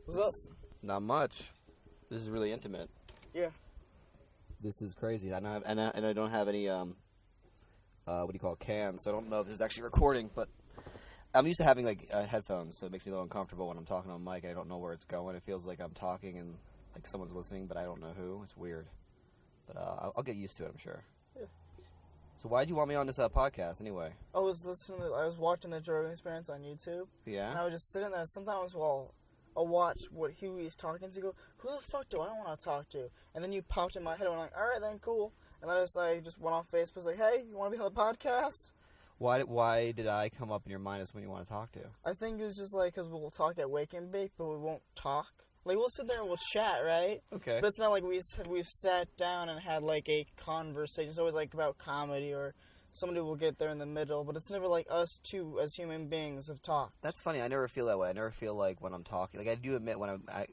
What's up? Not much. This is really intimate. Yeah. This is crazy. I don't have, and I don't have any what do you call it, cans, so I don't know if this is actually recording, but I'm used to having like headphones, so it makes me a little uncomfortable when I'm talking on mic and I don't know where it's going. It feels like I'm talking and like someone's listening, but I don't know who. It's weird. But I'll get used to it, I'm sure. Yeah. So why did you want me on this podcast anyway? I was watching the Joe Rogan Experience on YouTube. Yeah? And I was just sitting there. Sometimes, I'll watch what Huey's talking to, go, who the fuck do I want to talk to? And then you popped in my head, and I'm like, all right, then, cool. And then I just went on Facebook, like, hey, you want to be on the podcast? Why did I come up in your mind as when you want to talk to? I think it was just like, because we'll talk at Wake and Bake, but we won't talk. Like, we'll sit there and we'll chat, right? Okay. But it's not like we've sat down and had, like, a conversation. It's always, like, about comedy or somebody will get there in the middle. But it's never like us two, as human beings, have talked. That's funny. I never feel that way. I never feel like when I'm talking. Like, I do admit when I'm at,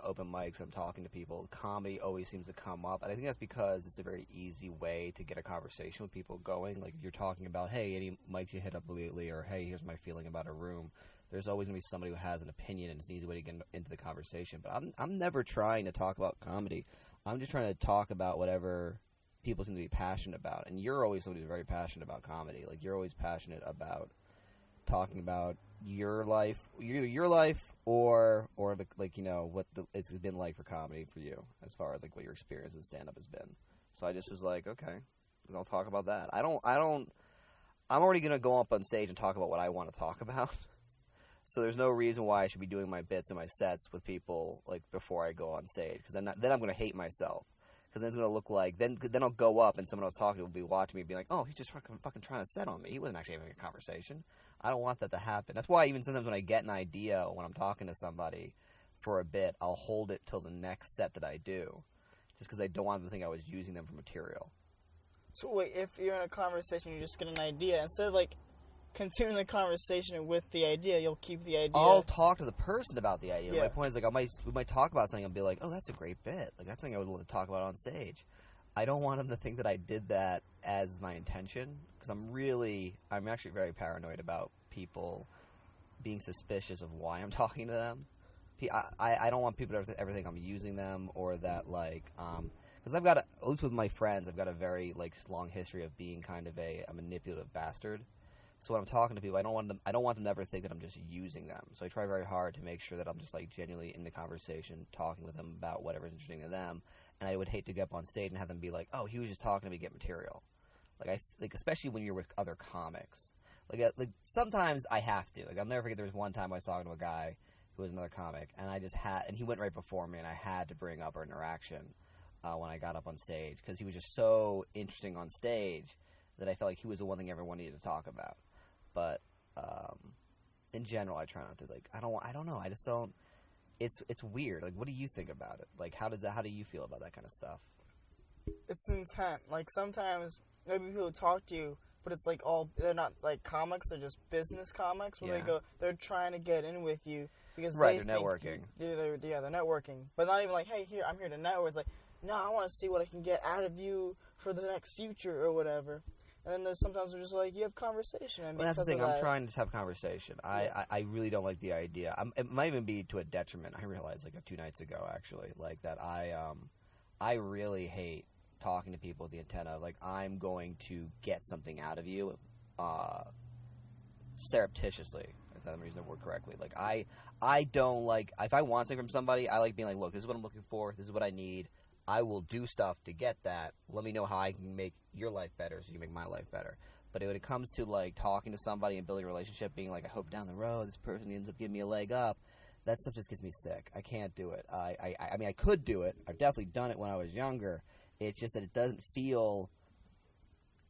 open mics, I'm talking to people, comedy always seems to come up. And I think that's because it's a very easy way to get a conversation with people going. Like, if you're talking about, hey, any mics you hit up lately, or hey, here's my feeling about a room. There's always going to be somebody who has an opinion, and it's an easy way to get into the conversation. But I'm never trying to talk about comedy. I'm just trying to talk about whatever people seem to be passionate about. And you're always somebody who's very passionate about comedy. Like, you're always passionate about talking about your life, either your life or the, like, you know, what it's been like for comedy for you, as far as like what your experience in stand-up has been. So I just was like, okay, I'll talk about that. I'm already going to go up on stage and talk about what I want to talk about. So there's no reason why I should be doing my bits and my sets with people like before I go on stage, because then I'm going to hate myself. Because then it's going to look like, then I'll go up and someone I was talking to will be watching me and be like, oh, he's just fucking trying to set on me. He wasn't actually having a conversation. I don't want that to happen. That's why even sometimes when I get an idea, when I'm talking to somebody for a bit, I'll hold it till the next set that I do. Just because I don't want them to think I was using them for material. So wait, if you're in a conversation, you just get an idea, instead of like continuing the conversation with the idea, you'll keep the idea. I'll talk to the person about the idea. Yeah. My point is, like, we might talk about something and be like, oh, that's a great bit. Like, that's something I would love to talk about on stage. I don't want them to think that I did that as my intention, because I'm actually very paranoid about people being suspicious of why I'm talking to them. I don't want people to ever think I'm using them, or that, like, because at least with my friends, I've got a very, like, long history of being kind of a manipulative bastard. So when I'm talking to people, I don't want them to ever think that I'm just using them. So I try very hard to make sure that I'm just like genuinely in the conversation, talking with them about whatever's interesting to them. And I would hate to get up on stage and have them be like, "Oh, he was just talking to me to get material." Like especially when you're with other comics. Like sometimes I have to. Like, I'll never forget there was one time I was talking to a guy who was another comic, and and he went right before me, and I had to bring up our interaction when I got up on stage, because he was just so interesting on stage that I felt like he was the one thing everyone needed to talk about. But in general, I try not to, like, I don't know. I just don't. It's weird. Like, what do you think about it? Like, how do you feel about that kind of stuff? It's intent. Like, sometimes maybe people talk to you, but it's like they're not like comics. They're just business comics where they're trying to get in with you because they're networking. They're networking, but not even like, hey, I'm here to network. It's like, no, I want to see what I can get out of you for the next future or whatever. And then there's sometimes we're just like, you have conversation. And well, that's the thing. I'm trying to just have conversation. Yeah. I really don't like the idea. It might even be to a detriment. I realized like 2 nights ago, actually, like that I really hate talking to people with the intent of, like, I'm going to get something out of you surreptitiously, if I'm using the word correctly. Like, I don't like, if I want something from somebody, I like being like, look, this is what I'm looking for. This is what I need. I will do stuff to get that. Let me know how I can make your life better so you make my life better. But when it comes to, like, talking to somebody and building a relationship, being like, I hope down the road this person ends up giving me a leg up, that stuff just gets me sick. I can't do it. I mean, I could do it. I've definitely done it when I was younger. It's just that it doesn't feel...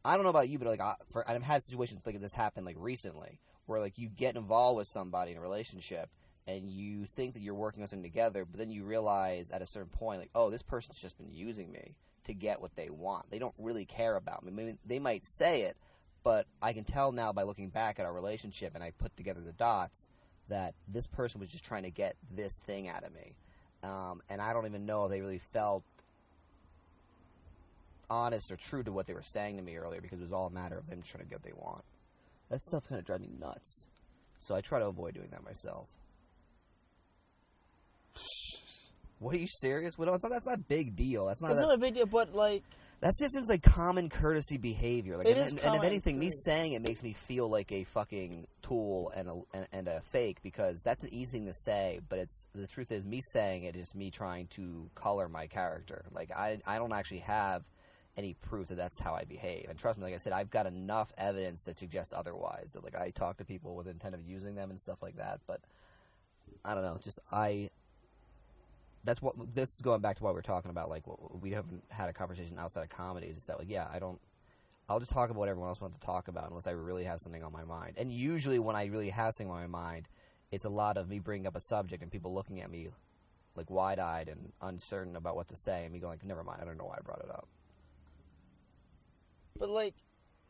I don't know about you, but, like, I've had situations like this happen, like, recently, where, like, you get involved with somebody in a relationship, and you think that you're working on something together, but then you realize at a certain point, like, oh, this person's just been using me to get what they want. They don't really care about me. I mean, they might say it, but I can tell now by looking back at our relationship, and I put together the dots, that this person was just trying to get this thing out of me. And I don't even know if they really felt honest or true to what they were saying to me earlier, because it was all a matter of them trying to get what they want. That stuff kind of drives me nuts. So I try to avoid doing that myself. what, are you serious? Well, that's not a big deal. It's not a big deal, but, like... That just seems like common courtesy behavior. Like, and if anything, me saying it makes me feel like a fucking tool and a fake, because that's an easy thing to say, but the truth is, me saying it is me trying to color my character. Like, I don't actually have any proof that that's how I behave. And trust me, like I said, I've got enough evidence that suggests otherwise. That, like, I talk to people with the intent of using them and stuff like that, but I don't know. This is going back to what we were talking about. Like, we haven't had a conversation outside of comedies. It's that, like, I'll just talk about what everyone else wants to talk about unless I really have something on my mind. And usually when I really have something on my mind, it's a lot of me bringing up a subject and people looking at me like wide-eyed and uncertain about what to say, and me going like, never mind, I don't know why I brought it up. But, like,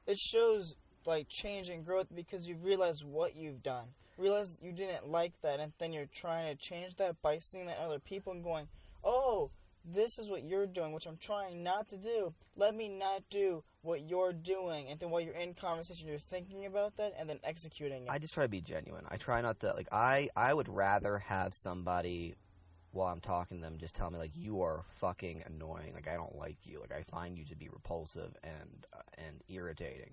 it shows, like, change and growth because you've realized what you've done. Realize you didn't like that, and then you're trying to change that by seeing that other people and going, oh, this is what you're doing, which I'm trying not to do. Let me not do what you're doing. And then while you're in conversation, you're thinking about that and then executing it. I just try to be genuine. I try not to, like, I would rather have somebody, while I'm talking to them, just tell me, like, you are fucking annoying. Like, I don't like you. Like, I find you to be repulsive and irritating.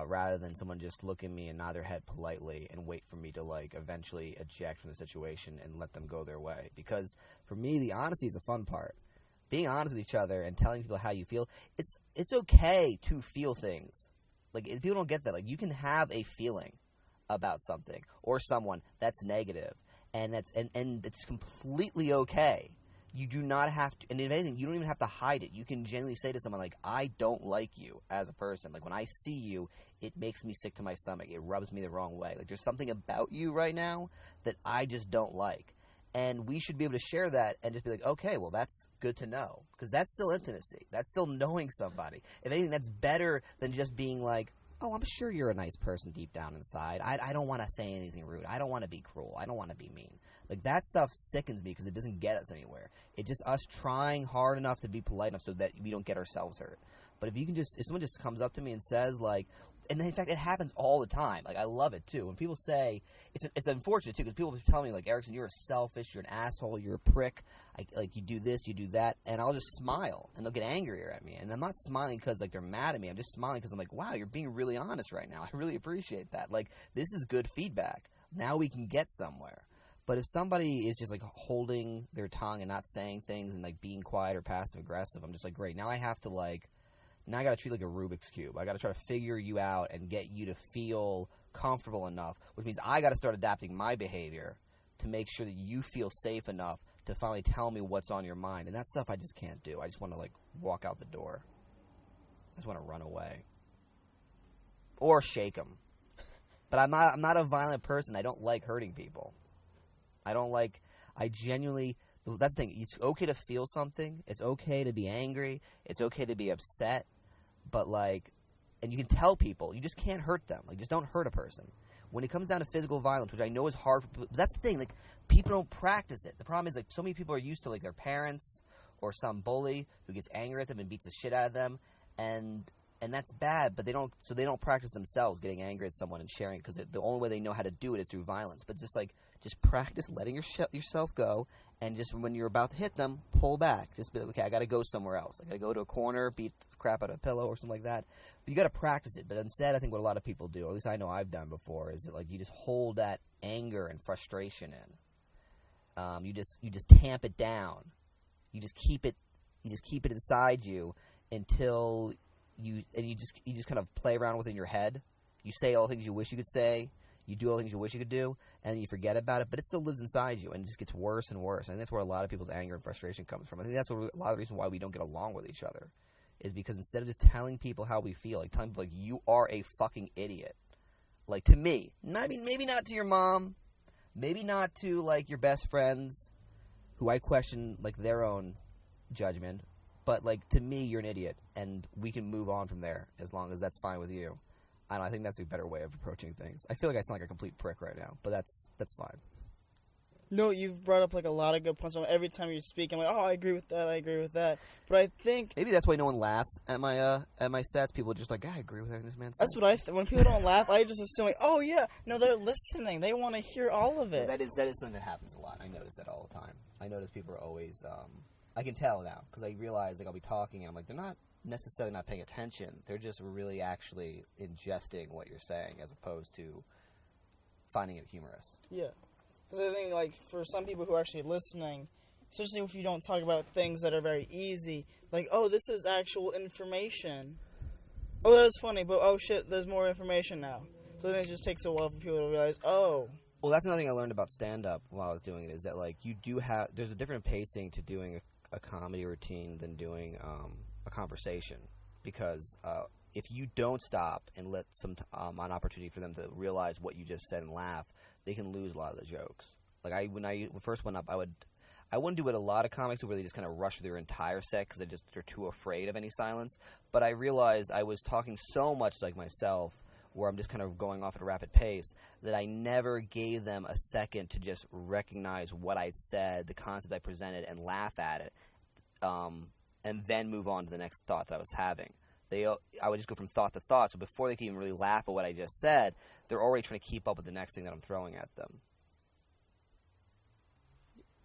Rather than someone just look at me and nod their head politely and wait for me to, like, eventually eject from the situation and let them go their way. Because for me, the honesty is the fun part. Being honest with each other and telling people how you feel, it's okay to feel things. Like, if people don't get that, like, you can have a feeling about something or someone that's negative, and it's completely okay. You do not have to, and if anything, you don't even have to hide it. You can genuinely say to someone, like, I don't like you as a person. Like, when I see you, it makes me sick to my stomach. It rubs me the wrong way. Like, there's something about you right now that I just don't like. And we should be able to share that and just be like, okay, well, that's good to know. Because that's still intimacy. That's still knowing somebody. If anything, that's better than just being like, oh, I'm sure you're a nice person deep down inside. I don't want to say anything rude. I don't want to be cruel. I don't want to be mean. Like, that stuff sickens me because it doesn't get us anywhere. It's just us trying hard enough to be polite enough so that we don't get ourselves hurt. But if someone just comes up to me and says, like, and in fact, it happens all the time. Like, I love it, too. When people say, it's unfortunate, too, because people tell me, like, Ericson, you're a selfish, you're an asshole, you're a prick, like, you do this, you do that, and I'll just smile, and they'll get angrier at me. And I'm not smiling because, like, they're mad at me. I'm just smiling because I'm like, wow, you're being really honest right now. I really appreciate that. Like, this is good feedback. Now we can get somewhere. But if somebody is just, like, holding their tongue and not saying things and, like, being quiet or passive-aggressive, I'm just like, great, now I have to, like, now I got to treat like a Rubik's Cube. I got to try to figure you out and get you to feel comfortable enough, which means I got to start adapting my behavior to make sure that you feel safe enough to finally tell me what's on your mind. And that stuff I just can't do. I just want to, like, walk out the door. I just want to run away. Or shake them. But I'm not a violent person. I don't like hurting people. I genuinely, that's the thing. It's okay to feel something. It's okay to be angry. It's okay to be upset. But, like, and you can tell people, you just can't hurt them. Like, just don't hurt a person. When it comes down to physical violence, which I know is hard for people, but that's the thing. Like, people don't practice it. The problem is, like, so many people are used to, like, their parents or some bully who gets angry at them and beats the shit out of them, and that's bad. But they don't practice themselves getting angry at someone and sharing it, because the only way they know how to do it is through violence. But just practice letting yourself go, and just when you're about to hit them, pull back. Just be like, okay, I got to go somewhere else. I got to go to a corner, beat the crap out of a pillow or something like that. But you got to practice it. But instead, I think what a lot of people do, or at least I know I've done before, is that, like, you just hold that anger and frustration in. You just tamp it down. You just keep it inside you until you just kind of play around with it in your head. You say all the things you wish you could say. You do all the things you wish you could do, and then you forget about it, but it still lives inside you, and it just gets worse and worse. I think that's where a lot of people's anger and frustration comes from. I think that's a lot of the reason why we don't get along with each other, is because instead of just telling people how we feel, like telling people, like, you are a fucking idiot. Like, to me. I mean, maybe not to your mom, maybe not to, like, your best friends, who I question, like, their own judgment, but, like, to me, you're an idiot, and we can move on from there, as long as that's fine with you. I don't know, I think that's a better way of approaching things. I feel like I sound like a complete prick right now, but that's fine. No, you've brought up like a lot of good points. Every time you speak, I'm like, oh, I agree with that. I agree with that. But I think maybe that's why no one laughs at my sets. People are just like, I agree with everything this man says. That's what I when people don't laugh, I just assume like, oh yeah, no, they're listening. They want to hear all of it. That is something that happens a lot. I notice that all the time. I notice people are always. I can tell now because I realize like I'll be talking and I'm like, they're not necessarily not paying attention. They're just really actually ingesting what you're saying as opposed to finding it humorous. Yeah. Because I think, like, for some people who are actually listening, especially if you don't talk about things that are very easy, like, oh, this is actual information. Oh, that was funny, but oh shit, there's more information now. So then it just takes a while for people to realize, oh. Well, that's another thing I learned about stand-up while I was doing it, is that, like, you do have, there's a different pacing to doing a comedy routine than doing a conversation. Because if you don't stop and let an opportunity for them to realize what you just said and laugh, they can lose a lot of the jokes. Like when I first went up, I wouldn't do what a lot of comics do, where they just kind of rush through their entire set because they're too afraid of any silence. But I realized I was talking so much like myself, where I'm just kind of going off at a rapid pace, that I never gave them a second to just recognize what I'd said, the concept I presented, and laugh at it, and then move on to the next thought that I was having. I would just go from thought to thought, so before they can even really laugh at what I just said, they're already trying to keep up with the next thing that I'm throwing at them.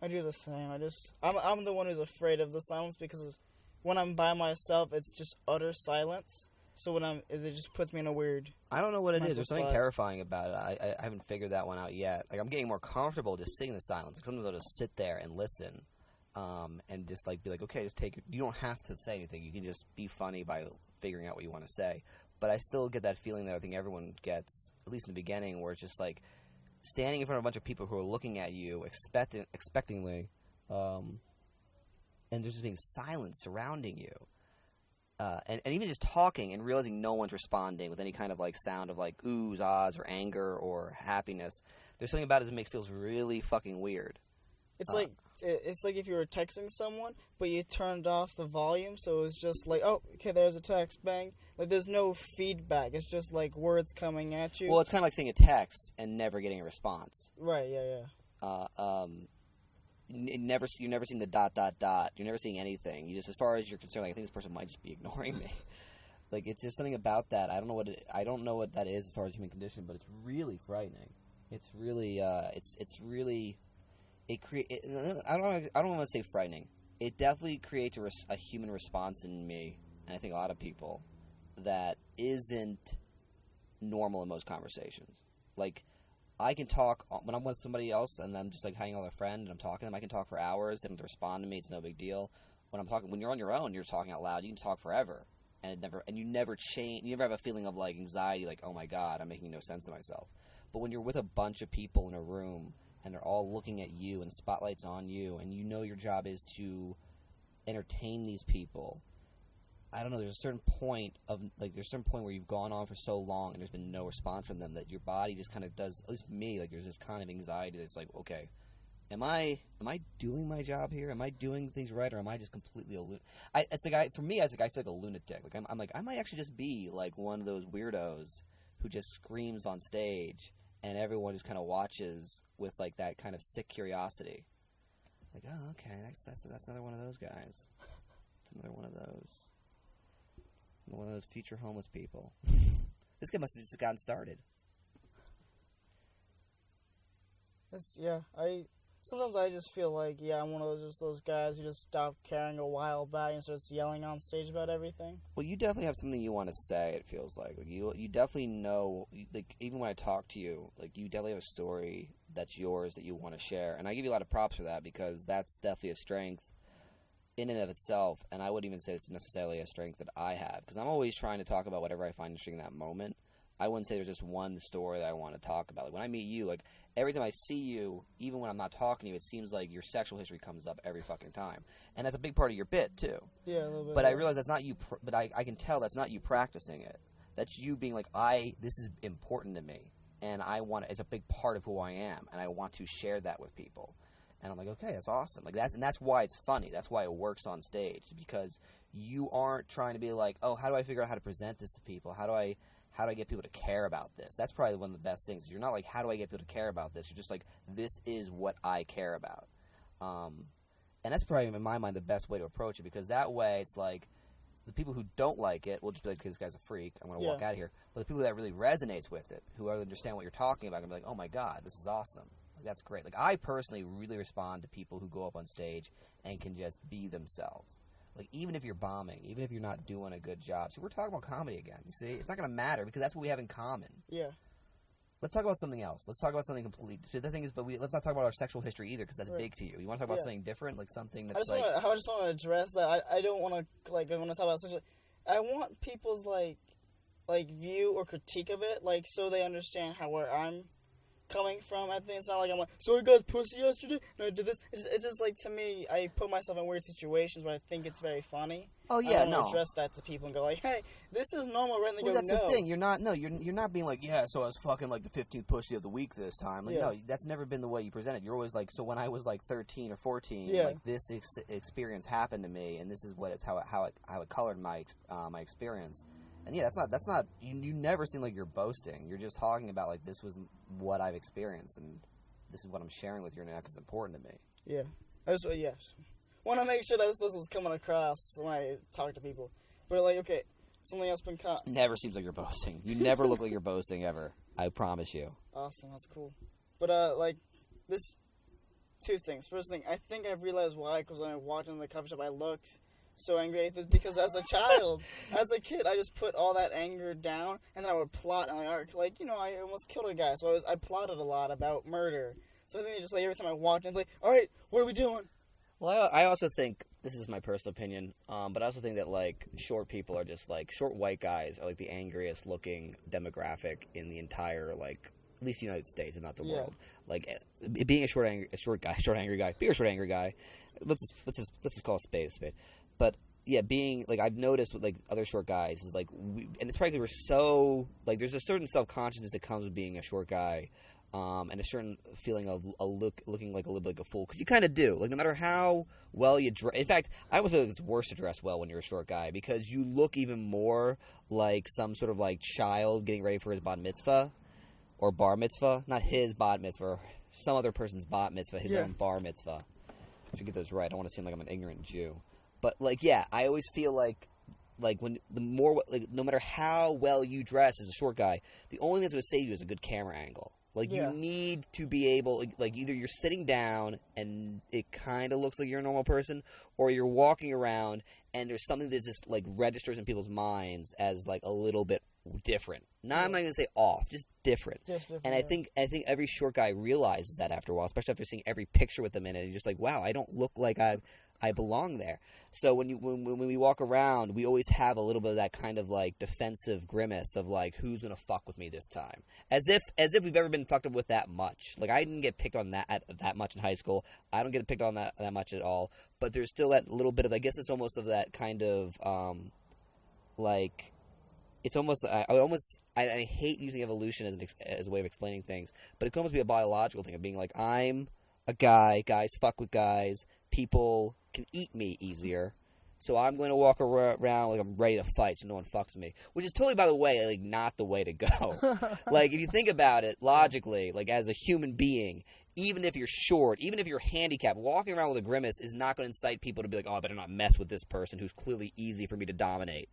I do the same. I'm the one who's afraid of the silence, because when I'm by myself, it's just utter silence. So it just puts me in a weird. I don't know what it is. There's something spot. terrifying about it. I haven't figured that one out yet. Like, I'm getting more comfortable just sitting in the silence. Like, sometimes I'll just sit there and listen, and just like be like, okay, just take it. You don't have to say anything. You can just be funny by figuring out what you want to say. But I still get that feeling that I think everyone gets, at least in the beginning, where it's just like standing in front of a bunch of people who are looking at you expectingly, and there's just being silence surrounding you. And even just talking and realizing no one's responding with any kind of like sound of like oohs, ahs, or anger or happiness. There's something about it that feels really fucking weird. It's like if you were texting someone, but you turned off the volume, so it was just like, oh, okay, there's a text, bang. Like, there's no feedback. It's just like words coming at you. Well, it's kind of like seeing a text and never getting a response. Right, yeah. You've never seen the ... You're never seeing anything. You just, as far as you're concerned, like, I think this person might just be ignoring me. Like, it's just something about that. I don't know what that is as far as human condition, but it's really frightening. It's really, I don't want to say frightening. It definitely creates a human response in me, and I think a lot of people, that isn't normal in most conversations. Like, I can talk when I'm with somebody else and I'm just like hanging out with a friend and I'm talking to them. I can talk for hours. They don't have to respond to me. It's no big deal. When you're on your own, you're talking out loud. You can talk forever, and you never change. You never have a feeling of like anxiety, like, oh my god, I'm making no sense to myself. But when you're with a bunch of people in a room and they're all looking at you and spotlight's on you, and you know your job is to entertain these people. I don't know, there's a certain point where you've gone on for so long and there's been no response from them, that your body just kind of does, at least me, like, there's this kind of anxiety that's like, okay, am I doing my job here? Am I doing things right, or am I just completely a lunatic? For me, I feel like a lunatic. Like, I'm like, I might actually just be like one of those weirdos who just screams on stage and everyone just kind of watches with like that kind of sick curiosity. Like, oh, okay, that's another one of those guys. It's another one of those. One of those future homeless people. This guy must have just gotten started. Sometimes I just feel like, I'm one of those guys who just stopped caring a while back and starts yelling on stage about everything. Well, you definitely have something you want to say, it feels like. You definitely know, like, even when I talk to you, like, you definitely have a story that's yours that you want to share. And I give you a lot of props for that, because that's definitely a strength in and of itself, and I wouldn't even say it's necessarily a strength that I have, because I'm always trying to talk about whatever I find interesting in that moment. I wouldn't say there's just one story that I want to talk about. Like, when I meet you, like, every time I see you, even when I'm not talking to you, it seems like your sexual history comes up every fucking time. And that's a big part of your bit, too. Yeah, a little bit. But I realize that's not you, but I can tell that's not you practicing it. That's you being like, this is important to me, and it's a big part of who I am, and I want to share that with people. And I'm like, okay, that's awesome. Like, that's why it's funny. That's why it works on stage, because you aren't trying to be like, oh, how do I figure out how to present this to people? How do I how do I get people to care about this? That's probably one of the best things. You're not like, how do I get people to care about this? You're just like, this is what I care about. And that's probably, in my mind, the best way to approach it, because that way it's like, the people who don't like it will just be like, okay, this guy's a freak, I'm going to walk out of here. But the people that really resonates with it, who understand what you're talking about, are going to be like, oh my God, this is awesome. Like, that's great. Like, I personally really respond to people who go up on stage and can just be themselves. Like, even if you're bombing, even if you're not doing a good job. So we're talking about comedy again, you see? It's not going to matter, because that's what we have in common. Yeah. Let's talk about something else. Let's talk about something completely. The thing is, let's not talk about our sexual history either, because that's big to you. You want to talk about something different, like something that's I just want to address that. I don't want to, like, when I talk about sexual, I want people's, like view or critique of it, like, so they understand where I'm coming from. I think it's not like I'm like, so I got pussy yesterday, and I did this. It's just like, to me, I put myself in weird situations where I think it's very funny. Oh yeah, I want to address that to people and go like, hey, this is normal, right? And they go, that's the thing. You're not being like, yeah, so I was fucking like the 15th pussy of the week this time. Like, no, that's never been the way you present it. You're always like, so when I was like 13 or 14, like this experience happened to me, and this is how it colored my experience. And yeah, that's not you never seem like you're boasting. You're just talking about, like, this was what I've experienced, and this is what I'm sharing with you now because it's important to me. Yeah. I just want to make sure that this is coming across when I talk to people. But, like, okay, something else been caught. Never seems like you're boasting. You never look like you're boasting ever. I promise you. Awesome, that's cool. But, like, this, two things. First thing, I think I've realized why, because when I walked into the coffee shop, I looked so angry at this, because as a child, as a kid, I just put all that anger down, and then I would plot on my arc. Like, I almost killed a guy, so I plotted a lot about murder. So I think just, like, every time I walked in, like, all right, what are we doing? Well, I also think, this is my personal opinion, but I also think that, like, short people are just, like, short white guys are, like, the angriest looking demographic in the entire, like, at least the United States and not the world. Like, being a short angry guy, let's just call a spade a spade. But yeah, being, like, I've noticed with, like, other short guys is, like, and it's probably because we're so, like, there's a certain self-consciousness that comes with being a short guy, and a certain feeling of looking like a little bit like a fool, because you kind of do. Like, no matter how well you dress, in fact, I almost feel like it's worse to dress well when you're a short guy, because you look even more like some sort of, like, child getting ready for his bat mitzvah or bar mitzvah, not his bat mitzvah, some other person's bat mitzvah, his own bar mitzvah. I should get those right. I don't want to seem like I'm an ignorant Jew. But, like, yeah, I always feel like when the more, like, no matter how well you dress as a short guy, the only thing that's going to save you is a good camera angle. Like, you need to be able, like, either you're sitting down and it kind of looks like you're a normal person, or you're walking around and there's something that just, like, registers in people's minds as, like, a little bit different. I'm not going to say off, just different. And I think every short guy realizes that after a while, especially after seeing every picture with them in it. You're just like, wow, I don't look like I belong there. So when we walk around, we always have a little bit of that kind of, like, defensive grimace of, like, who's gonna fuck with me this time, as if we've ever been fucked up with that much. Like, I didn't get picked on that much in high school. I don't get picked on that much at all. But there's still that little bit of, I guess it's almost of that kind of like, it's almost I hate using evolution as a way of explaining things, but it could almost be a biological thing of being like, I'm a guy, guys fuck with guys, people can eat me easier, so I'm going to walk around like I'm ready to fight so no one fucks me, which is totally, by the way, like, not the way to go. Like, if you think about it logically, like, as a human being, even if you're short, even if you're handicapped, walking around with a grimace is not going to incite people to be like, oh, I better not mess with this person who's clearly easy for me to dominate.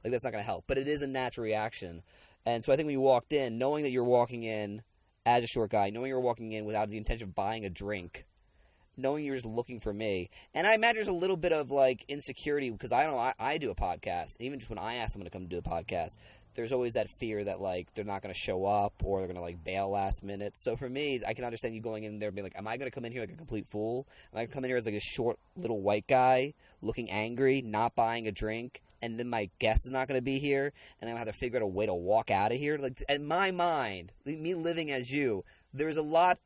Like, that's not going to help. But it is a natural reaction. And so I think when you walked in, knowing that you're walking in as a short guy, knowing you're walking in without the intention of buying a drink, knowing you're just looking for me. And I imagine there's a little bit of, like, insecurity, because I do a podcast. Even just when I ask someone to come do a podcast, there's always that fear that, like, they're not going to show up or they're going to, like, bail last minute. So for me, I can understand you going in there and being like, am I going to come in here like a complete fool? Am I going to come in here as, like, a short little white guy looking angry, not buying a drink, and then my guest is not going to be here, and I'm going to have to figure out a way to walk out of here? Like, in my mind, me living as you, there's a lot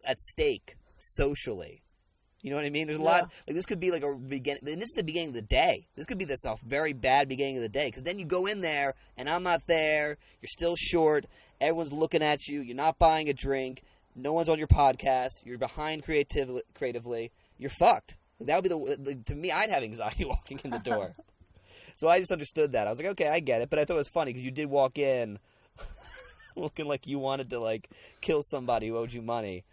at stake socially. You know what I mean? There's a lot, like, this could be like a beginning, and this is the beginning of the day. This could be this very bad beginning of the day, because then you go in there, and I'm not there, you're still short, everyone's looking at you, you're not buying a drink, no one's on your podcast, you're behind creatively, you're fucked. That would be to me, I'd have anxiety walking in the door. So I just understood that. I was like, okay, I get it. But I thought it was funny because you did walk in looking like you wanted to, like, kill somebody who owed you money.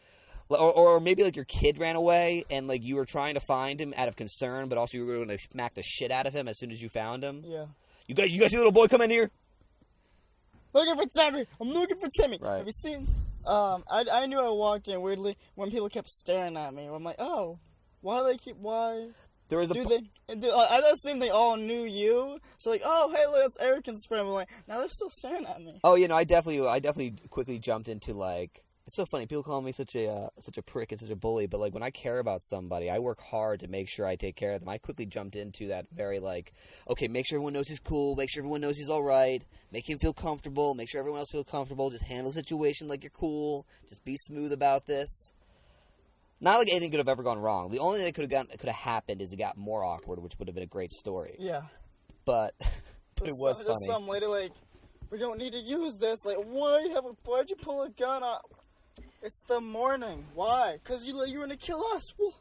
Or maybe, like, your kid ran away and, like, you were trying to find him out of concern, but also you were going to smack the shit out of him as soon as you found him. Yeah. You guys see little boy come in here? Looking for Timmy. I'm looking for Timmy. Right. Have you seen? I knew I walked in weirdly when people kept staring at me. I'm like, oh, why? There was I assume they all knew you. So like, oh, hey, look, that's Ericson's friend. I'm like, now they're still staring at me. Oh, I definitely quickly jumped into, like, it's so funny. People call me such a prick and such a bully, but, like, when I care about somebody, I work hard to make sure I take care of them. I quickly jumped into that very, like, okay, make sure everyone knows he's cool, make sure everyone knows he's all right, make him feel comfortable, make sure everyone else feels comfortable, just handle the situation like you're cool, just be smooth about this. Not like anything could have ever gone wrong. The only thing that could have happened is it got more awkward, which would have been a great story. Yeah. But it was funny. Just some lady like, we don't need to use this. Like, why'd you pull a gun out? It's the morning. Why? Because you're going to kill us. Well,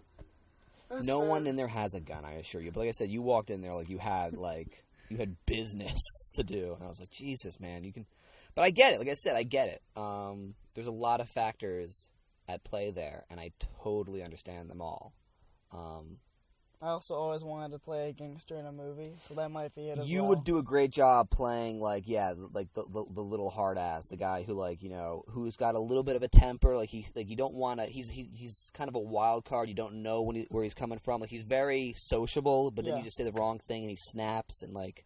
no one in there has a gun, I assure you. But like I said, you walked in there like you had business to do. And I was like, Jesus, man, you can. But I get it. Like I said, I get it. There's a lot of factors at play there, and I totally understand them all. I also always wanted to play a gangster in a movie, so that might be it as well. You would do a great job playing, like, yeah, like the little hard ass, the guy who, like, who's got a little bit of a temper, like you don't want to. He's kind of a wild card. You don't know where he's coming from. Like, he's very sociable, but then you just say the wrong thing and he snaps and, like,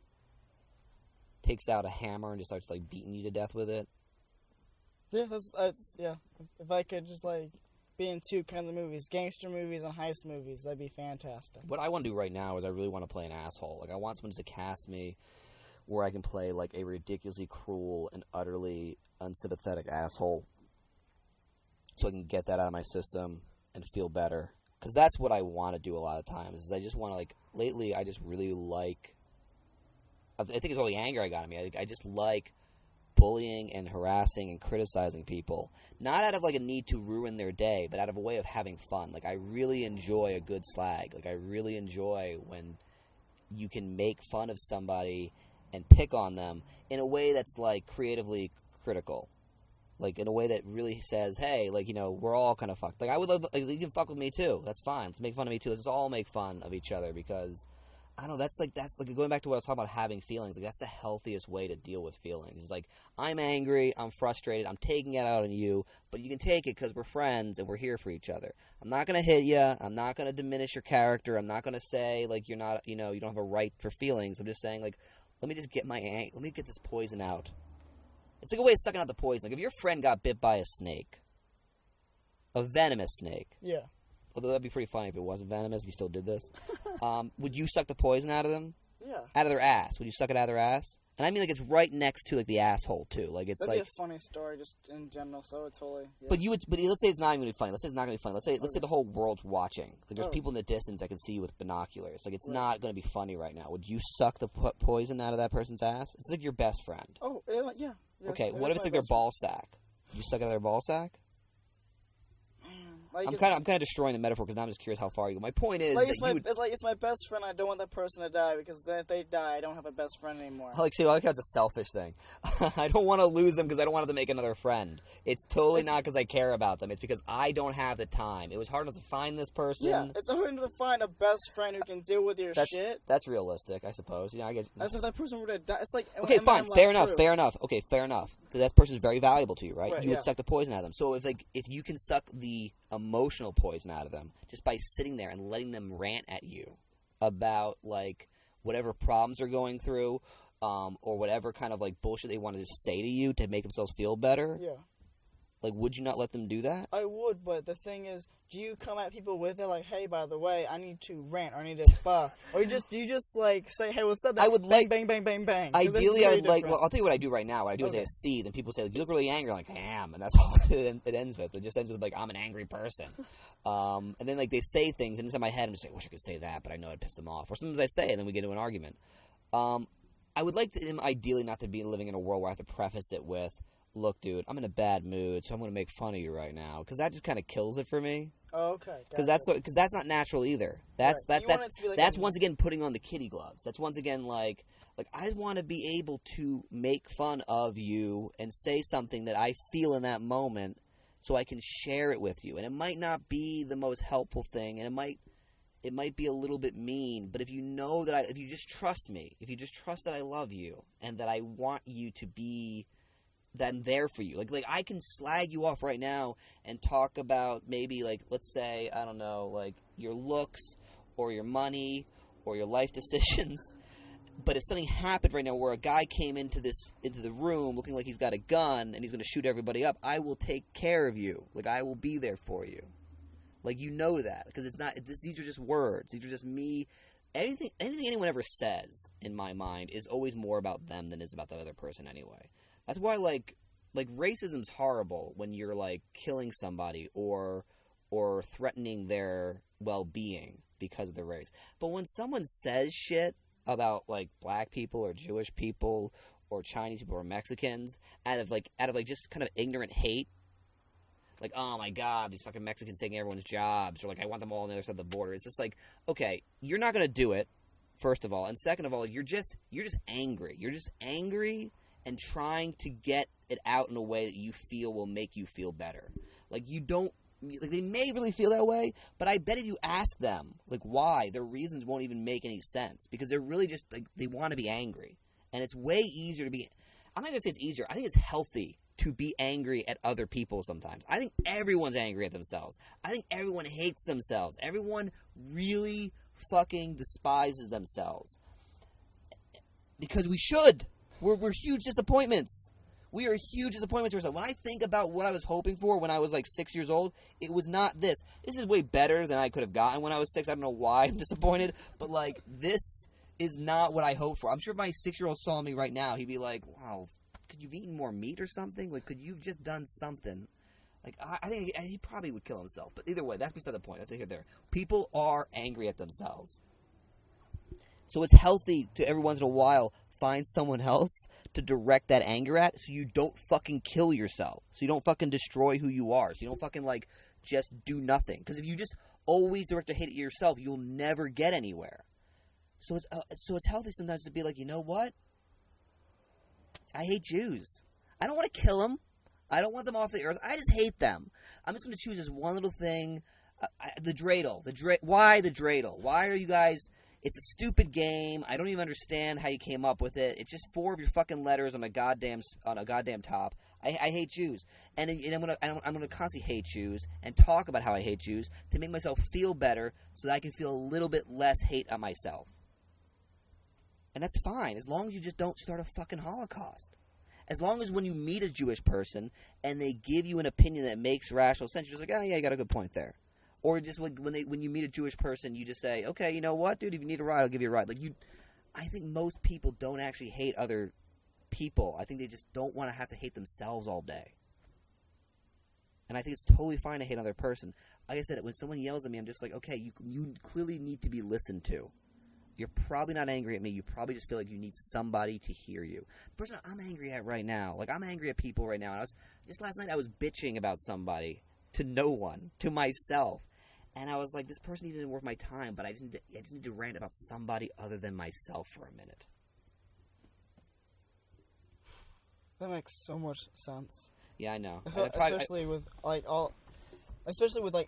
takes out a hammer and just starts, like, beating you to death with it. Yeah, that's yeah. If I could just, like, be in two kinds of movies, gangster movies and heist movies, that'd be fantastic. What I want to do right now is I really want to play an asshole. Like, I want someone to cast me where I can play, like, a ridiculously cruel and utterly unsympathetic asshole so I can get that out of my system and feel better. Because that's what I want to do a lot of times, is I just want to, like, lately I just really like, I think it's all the anger I got in me. I just like bullying and harassing and criticizing people, not out of like a need to ruin their day, but out of a way of having fun. Like, I really enjoy a good slag. Like, I really enjoy when you can make fun of somebody and pick on them in a way that's like creatively critical, like in a way that really says, hey, like, we're all kind of fucked. Like, I would love, like, you can fuck with me too, that's fine, let's make fun of me too, let's all make fun of each other, because I don't know, that's like going back to what I was talking about, having feelings. Like, that's the healthiest way to deal with feelings. It's like, I'm angry, I'm frustrated, I'm taking it out on you, but you can take it because we're friends and we're here for each other. I'm not going to hit you. I'm not going to diminish your character. I'm not going to say, like, you're not, you don't have a right for feelings. I'm just saying, like, let me just get let me get this poison out. It's like a way of sucking out the poison. Like, if your friend got bit by a snake, a venomous snake. Yeah. Although that'd be pretty funny if it wasn't venomous, you still did this. Would you suck the poison out of them? Yeah. Out of their ass. Would you suck it out of their ass? And I mean, like, it's right next to, like, the asshole, too. Like, it's That'd like... be a funny story, just in general, so it's totally... Yeah. But let's say it's not even going to be funny. Let's say it's not going to be funny. Let's say the whole world's watching. Like, there's people in the distance that can see you with binoculars. Like, it's not going to be funny right now. Would you suck the poison out of that person's ass? It's like your best friend. Oh, yeah. Okay, what if it's like their ball sack? Would you suck it out of their ball sack? Like, I'm kind of destroying the metaphor because now I'm just curious how far you go. My point is, like, it's my best friend. I don't want that person to die, because then if they die, I don't have a best friend anymore. I like how it's a selfish thing. I don't want to lose them because I don't want them to make another friend. It's totally not because I care about them. It's because I don't have the time. It was hard enough to find this person. Yeah, it's hard enough to find a best friend who can deal with your shit. That's realistic, I suppose. I guess. As if that person were to die. It's like, okay, fine, fair enough. Okay, fair enough. Because that person is very valuable to you, right? You would suck the poison out of them. So if you can suck the emotional poison out of them just by sitting there and letting them rant at you about, like, whatever problems they're going through, or whatever kind of, like, bullshit they want to just say to you to make themselves feel better. Yeah. Like, would you not let them do that? I would, but the thing is, do you come at people with it like, hey, by the way, I need to rant, or I need to buff, or do you just like say, hey, what's up? I would bang, bang, bang, bang, bang. Ideally, I would like. Well, I'll tell you what I do right now. What I do is I see, then people say, like, you look really angry. I'm like, I am, and that's all it ends with. It just ends with, like, I'm an angry person. And then, like, they say things, and inside my head, I'm just like, I wish I could say that, but I know I'd piss them off. Or sometimes I say it, and then we get into an argument. I would like to, ideally, not to be living in a world where I have to preface it with, look, dude, I'm in a bad mood, so I'm going to make fun of you right now. Because that just kind of kills it for me. Oh, okay. Because Gotcha. that's not natural either. That's Right. You want it to be like that's a- once again putting on the kitty gloves. That's once again like I just want to be able to make fun of you and say something that I feel in that moment, so I can share it with you. And it might not be the most helpful thing, and it might be a little bit mean. But if you know that if you just trust me, if you just trust that I love you and that I want you to be, that I'm there for you. Like I can slag you off right now and talk about maybe let's say, I don't know, your looks or your money or your life decisions. But if something happened right now where a guy came into the room looking like he's got a gun and he's going to shoot everybody up, I will take care of you. I will be there for you. You know that, because it's not. These are just words. These are just me. Anything anyone ever says in my mind is always more about them than is about the other person anyway. That's why racism's horrible when you're killing somebody or threatening their well-being because of their race. But when someone says shit about black people or Jewish people or Chinese people or Mexicans out of just kind of ignorant hate, oh my god, these fucking Mexicans taking everyone's jobs, or I want them all on the other side of the border. It's just okay, you're not gonna do it, first of all, and second of all, you're just angry. You're just angry and trying to get it out in a way that you feel will make you feel better. You don't. They may really feel that way, but I bet if you ask them, why, their reasons won't even make any sense, because they're really just, they want to be angry. And it's way easier to be, I'm not going to say it's easier, I think it's healthy to be angry at other people sometimes. I think everyone's angry at themselves. I think everyone hates themselves. Everyone really fucking despises themselves. Because we should. We're huge disappointments. We are a huge disappointment to ourselves. When I think about what I was hoping for when I was 6 years old, it was not this. This is way better than I could have gotten when I was 6. I don't know why I'm disappointed, but this is not what I hoped for. I'm sure if my 6-year-old saw me right now, he'd be like, wow, could you have eaten more meat or something? Could you have just done something? I think he probably would kill himself. But either way, that's beside the point. That's here there. People are angry at themselves. So it's healthy to every once in a while find someone else to direct that anger at, so you don't fucking kill yourself. So you don't fucking destroy who you are. So you don't fucking just do nothing. Because if you just always direct your hate at yourself, you'll never get anywhere. So it's healthy sometimes to be you know what? I hate Jews. I don't want to kill them. I don't want them off the earth. I just hate them. I'm just going to choose this one little thing. The dreidel. Why the dreidel? Why are you guys... It's a stupid game. I don't even understand how you came up with it. It's just 4 of your fucking letters on a goddamn top. I hate Jews, and I'm gonna constantly hate Jews and talk about how I hate Jews to make myself feel better, so that I can feel a little bit less hate on myself. And that's fine, as long as you just don't start a fucking Holocaust. As long as when you meet a Jewish person and they give you an opinion that makes rational sense, you're just oh yeah, you got a good point there. Or just when you meet a Jewish person, you just say, okay, you know what, dude, if you need a ride, I'll give you a ride. I think most people don't actually hate other people. I think they just don't want to have to hate themselves all day. And I think it's totally fine to hate another person. Like I said, when someone yells at me, I'm just okay, you clearly need to be listened to. You're probably not angry at me. You probably just feel like you need somebody to hear you. The person I'm angry at right now, I'm angry at people right now. And just last night I was bitching about somebody to no one, to myself. And I was this person even isn't worth my time, but I just need to rant about somebody other than myself for a minute. That makes so much sense. Yeah, I know. Especially with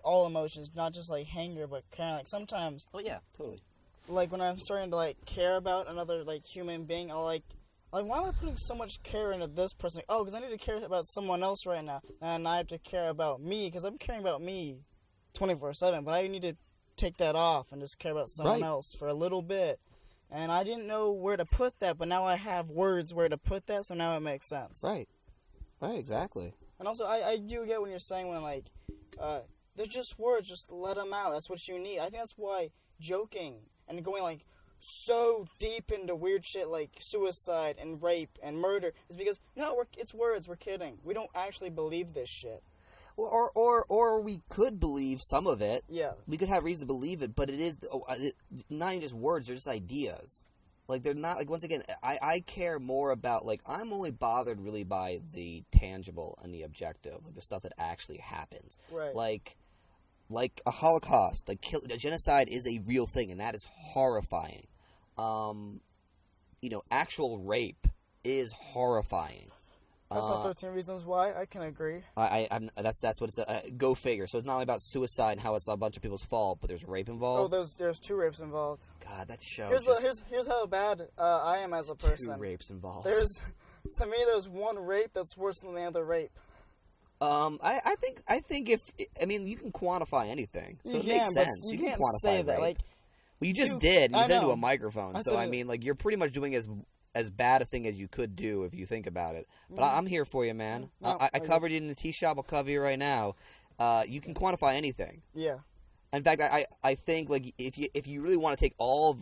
all emotions, not just anger, but kind of sometimes. Oh yeah, totally. When I'm starting to care about another human being, I'll why am I putting so much care into this person? Oh, because I need to care about someone else right now, and I have to care about me because I'm caring about me 24/7. But I need to take that off and just care about someone else for a little bit. And I didn't know where to put that, but now I have words where to put that, so now it makes sense. Right, exactly. And also, I do get when you're saying when they're just words, just let them out. That's what you need. I think that's why joking and going so deep into weird shit like suicide and rape and murder is because it's words. We're kidding. We don't actually believe this shit. Or we could believe some of it. Yeah. We could have reason to believe it, but it is not even just words, they're just ideas. They're not, once again, I care more about, I'm only bothered really by the tangible and the objective, the stuff that actually happens. Right. like a Holocaust, like genocide is a real thing, and that is horrifying. Actual rape is horrifying. That's not 13 Reasons Why. I can agree. That's what it's. Go figure. So it's not only about suicide and how it's a bunch of people's fault, but there's rape involved. Oh, there's 2 rapes involved. God, that show. Here's how bad I am as a person. 2 rapes involved. To me, there's 1 rape that's worse than the other rape. I think you can quantify anything, so it makes sense. You can can't quantify say that. rape. Like, well, you just did. You said it into a microphone, so you're pretty much doing as bad a thing as you could do if you think about it. But I'm here for you, man. I covered you in the tea shop. I'll cover you right now. You can quantify anything. Yeah. In fact, I think like if you really want to take all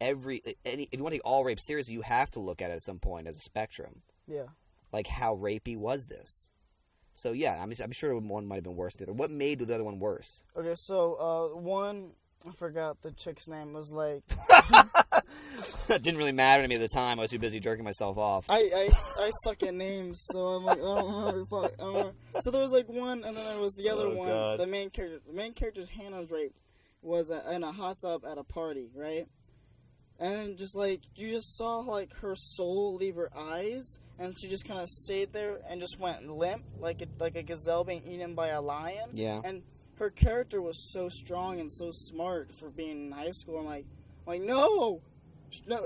if you want to take all rape seriously, you have to look at it at some point as a spectrum. Yeah. Like, how rapey was this? So yeah, I'm sure one might have been worse than the other. What made the other one worse? Okay, so one, I forgot the chick's name, was like. It didn't really matter to me at the time. I was too busy jerking myself off. I suck at names, so I'm like, I don't know how to fuck. I don't know. So there was like one, and then there was the other one. God. The main character's hand was raped, was in a hot tub at a party, right? And just like you just saw like her soul leave her eyes, and she just kind of stayed there and just went limp, like a gazelle being eaten by a lion. Yeah. And her character was so strong and so smart for being in high school. I'm like no,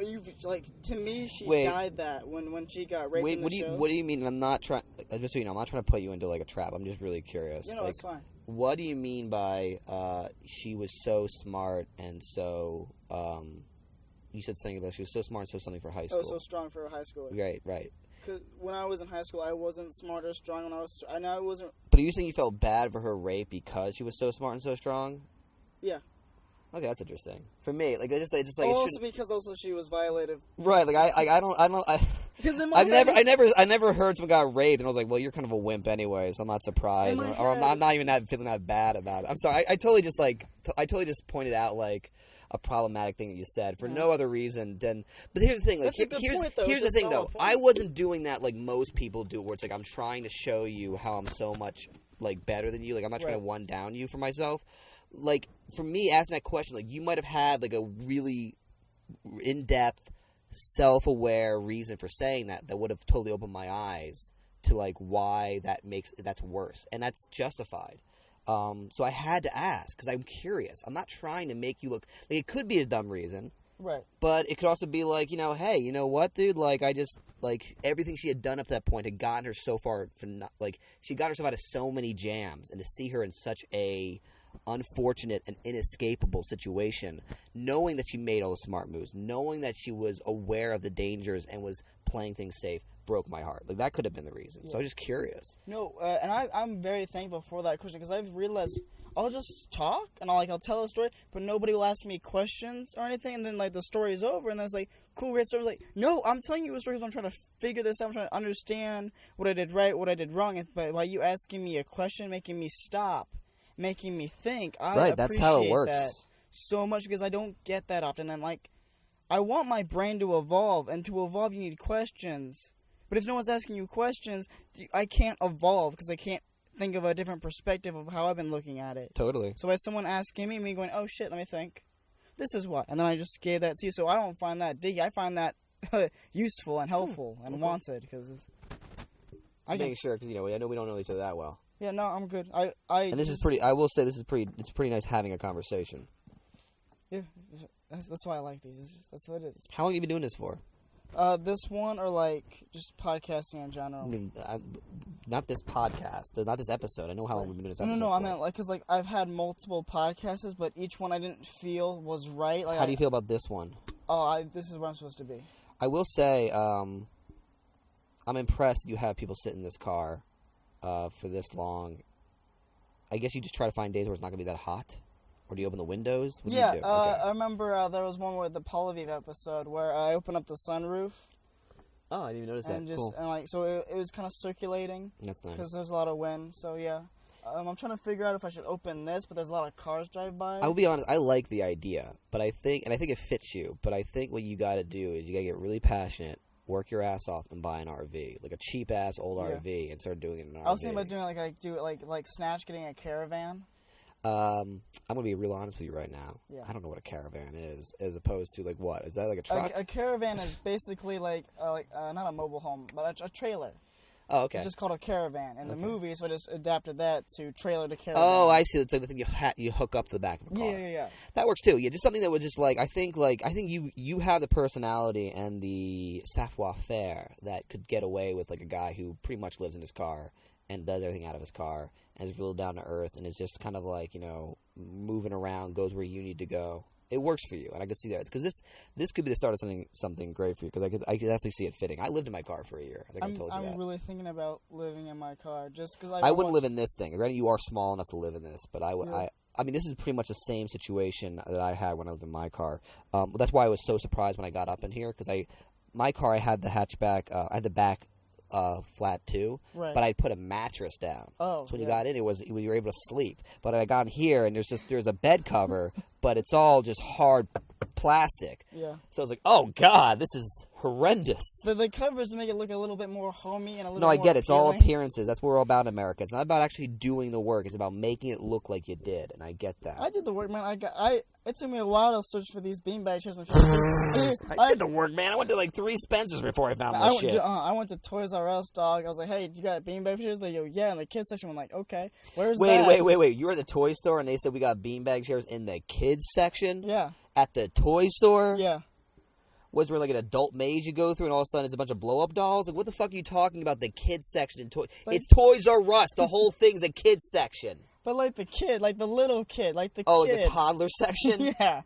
you like to me she died that when she got raped. Wait, what do you mean? I'm not trying. Just so you know, I'm not trying to put you into like a trap. I'm just really curious. It's fine. What do you mean by she was so smart and so you said something about she was so smart and so something for high school. Oh, so strong for a high schooler. Right. Because when I was in high school, I wasn't smart or strong. I know I wasn't. But are you saying you felt bad for her rape because she was so smart and so strong? Yeah. Okay, that's interesting. For me, like I just like. Also because she was violated. Right, like I don't. I never heard someone got raped, and I was like, well, you're kind of a wimp anyway, so I'm not surprised, or I'm not even feeling that bad about it. I'm sorry. I totally just pointed out like a problematic thing that you said for no other reason than. But here's the thing. Like, here's the thing, though. I wasn't doing that like most people do, where it's like I'm trying to show you how I'm so much like better than you. Like I'm not trying to one down you for myself. Like for me, asking that question, like you might have had like a really in-depth, self-aware reason for saying that would have totally opened my eyes to like why that's worse, and that's justified. So I had to ask because I'm curious. I'm not trying to make you look like it could be a dumb reason, right? But it could also be like, hey, you know what, dude? Like I just like everything she had done up to that point had gotten her so far she got herself out of so many jams, and to see her in such a unfortunate and inescapable situation, knowing that she made all the smart moves, knowing that she was aware of the dangers and was playing things safe, broke my heart. Like that could have been the reason. So I was just curious. No, and I'm very thankful for that question because I've realized I'll just talk and I'll tell a story, but nobody will ask me questions or anything, and then like the story's over, and then it's like cool, great story. Like no, I'm telling you a story because I'm trying to figure this out. I'm trying to understand what I did right, what I did wrong, but by you asking me a question, making me stop, making me think, that's how it works. That so much because I don't get that often. I'm like, I want my brain to evolve, and to evolve you need questions. But if no one's asking you questions, I can't evolve because I can't think of a different perspective of how I've been looking at it. Totally. So by someone asking me going, oh shit, let me think. This is what. And then I just gave that to you. So I don't find that diggy. I find that useful and helpful and wanted because I'm making sure because I know we don't know each other that well. Yeah, no, I'm good. And this is pretty. I will say it's pretty nice having a conversation. Yeah, that's why I like these. That's what it is. How long have you been doing this for? This one or like just podcasting in general? I mean, not this podcast, not this episode. I know how long we've been doing this episode. No, I meant like because like I've had multiple podcasts, but each one I didn't feel was right. Like, how do you feel about this one? Oh, this is where I'm supposed to be. I will say, I'm impressed you have people sit in this car for this long. I guess you just try to find days where it's not going to be that hot? Or do you open the windows? What do you do? Okay. I remember there was one with the Polaviv episode where I opened up the sunroof. Oh, I didn't even notice that. Cool. And so it was kind of circulating. That's nice. Because there's a lot of wind, so yeah. I'm trying to figure out if I should open this, but there's a lot of cars drive by. I will be honest, I like the idea, but I think it fits you, but I think what you got to do is you got to get really passionate, work your ass off, and buy an RV, like a cheap ass old RV, and start doing it in an RV. I was thinking about doing like Snatch, getting a caravan. I'm gonna be real honest with you right now. Yeah. I don't know what a caravan is, as opposed to like what is that like a truck? A caravan is basically like not a mobile home, but a trailer. Oh, okay. It's just called a caravan. In the movies, so I just adapted that to trailer to caravan. Oh, I see. It's like the thing you hook up to the back of a car. Yeah. That works too. Yeah, just something that was just like I think you have the personality and the savoir-faire that could get away with like a guy who pretty much lives in his car and does everything out of his car and is real down to earth and is just kind of like, moving around, goes where you need to go. It works for you, and I could see that because this could be the start of something great for you because I could definitely see it fitting. I lived in my car for a year. I think I told you that. I'm really thinking about living in my car just because I wouldn't live in this thing. Granted, you are small enough to live in this, but Yeah. I mean, this is pretty much the same situation that I had when I lived in my car. That's why I was so surprised when I got up in here because my car I had the hatchback, I had the back flat too, Right. but I put a mattress down. Oh, so when yeah. you got in, you were able to sleep. But I got in here and there's a bed cover, but it's all just hard plastic. Yeah. So I was like, oh god, this is horrendous. The covers to make it look a little bit more homey and a little No, more I get it. It's all appealing. appearances. That's what we're all about in America. It's not about actually doing the work. It's about making it look like you did, and I get that. I did the work, man. It took me a while to search for these beanbag chairs. I did the work, man. I went to like 3 Spencer's before I found this shit. I went to Toys R Us, dog. I was like, hey, you got beanbag chairs? They go, yeah, in the kids section. I'm like, okay. Where's that? Wait. You were at the toy store, and they said we got beanbag chairs in the kids section? Yeah. At the toy store? Yeah. Was there like an adult maze you go through, and all of a sudden it's a bunch of blow-up dolls? Like, what the fuck are you talking about? The kids section in toy? It's Toys R Us. The whole thing's a kids section. But like the kid, like the little kid, like the Oh, kid. like the toddler section? Yeah.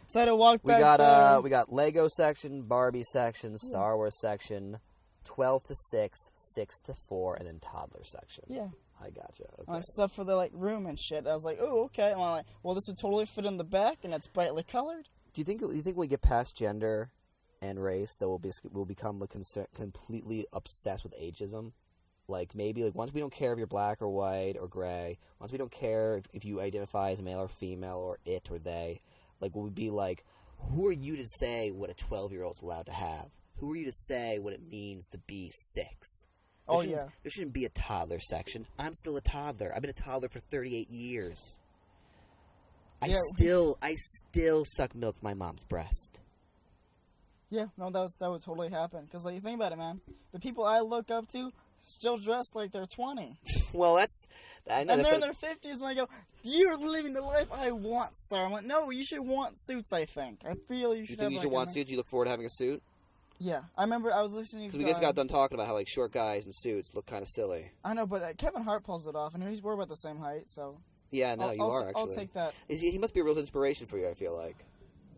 So I had to walk back there. We got Lego section, Barbie section, Star Wars section, 12 to 6, 6 to 4, and then toddler section. Yeah. I gotcha. Okay. Stuff for the like room and shit. I was like, oh, okay. And I'm like, well, this would totally fit in the back, and it's brightly colored. Do you think when we get past gender and race that we'll become like completely obsessed with ageism? Like maybe like once we don't care if you're black or white or gray, once we don't care if you identify as male or female or it or they, like we'll be like, who are you to say what a 12-year-old's allowed to have? Who are you to say what it means to be 6? There shouldn't be a toddler section. I'm still a toddler. I've been a toddler for 38 years. I still suck milk from my mom's breast. Yeah, no, that would totally happen. Because like, you think about it, man. The people I look up to still dressed like they're 20. Well, I know. And they're in their 50s, and I go, you're living the life I want, sir. I'm like, no, you should want suits, I think. I feel you should You think you should want suits? You look forward to having a suit? Yeah. I remember I was listening to... Because we just got done talking about how, like, short guys in suits look kind of silly. I know, but Kevin Hart pulls it off, and we're about the same height, so... Yeah, no, you are, actually. I'll take that. He must be a real inspiration for you, I feel like.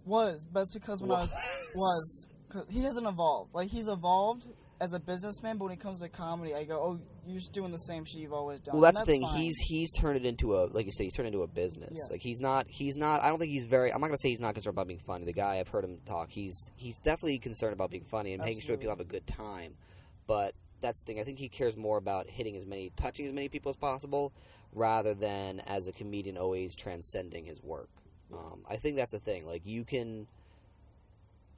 But it's because when cause he hasn't evolved. Like, he's evolved as a businessman, but when it comes to comedy, I go, oh, you're just doing the same shit you've always done. Well, that's the thing. Fine. He's turned it into like you say, he's turned it into a business. Yeah. Like, he's not, I don't think he's very, I'm not going to say he's not concerned about being funny. The guy, I've heard him talk, he's definitely concerned about being funny and making sure people have a good time. But that's the thing. I think he cares more about touching as many people as possible, rather than as a comedian always transcending his work. I think that's the thing. Like, you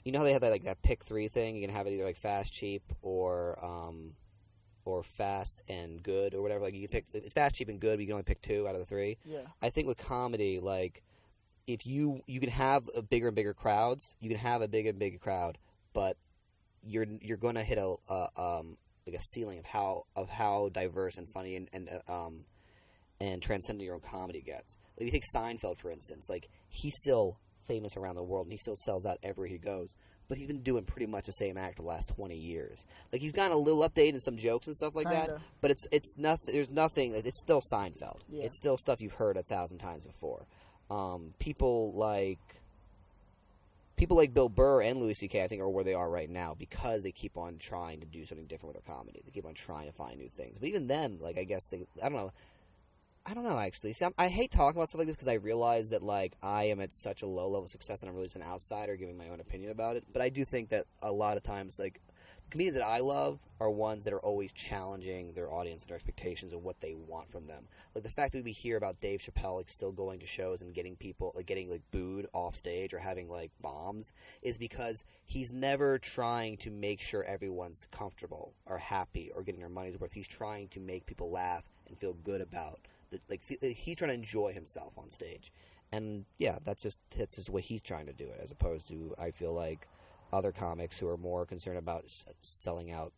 know how they have that pick 3 thing? You can have it either like fast, cheap, or fast and good, or whatever. Like, you can pick it's fast, cheap, and good, but you can only pick 2 out of the 3. Yeah. I think with comedy, like, if you can have a bigger and bigger crowds, you can have a bigger and bigger crowd, but you're going to hit a ceiling of how diverse and funny and transcendent your own comedy gets. Like, if you take Seinfeld, for instance, like, he's still famous around the world, and he still sells out everywhere he goes, but he's been doing pretty much the same act for the last 20 years. Like, he's gotten a little update and some jokes and stuff like that, but it's nothing. There's nothing. It's still Seinfeld. Yeah. It's still stuff you've heard 1,000 times before. People like Bill Burr and Louis C.K., I think, are where they are right now because they keep on trying to do something different with their comedy. They keep on trying to find new things. But even then, like, I guess I don't know, actually. See, I hate talking about stuff like this because I realize that, like, I am at such a low level of success and I'm really just an outsider giving my own opinion about it. But I do think that a lot of times, like, the comedians that I love are ones that are always challenging their audience and their expectations of what they want from them. Like, the fact that we hear about Dave Chappelle, like, still going to shows and getting people, like, getting, like, booed off stage or having, like, bombs is because he's never trying to make sure everyone's comfortable or happy or getting their money's worth. He's trying to make people laugh and feel good about he's trying to enjoy himself on stage. And yeah, that's just the way he's trying to do it, as opposed to, I feel like, other comics who are more concerned about selling out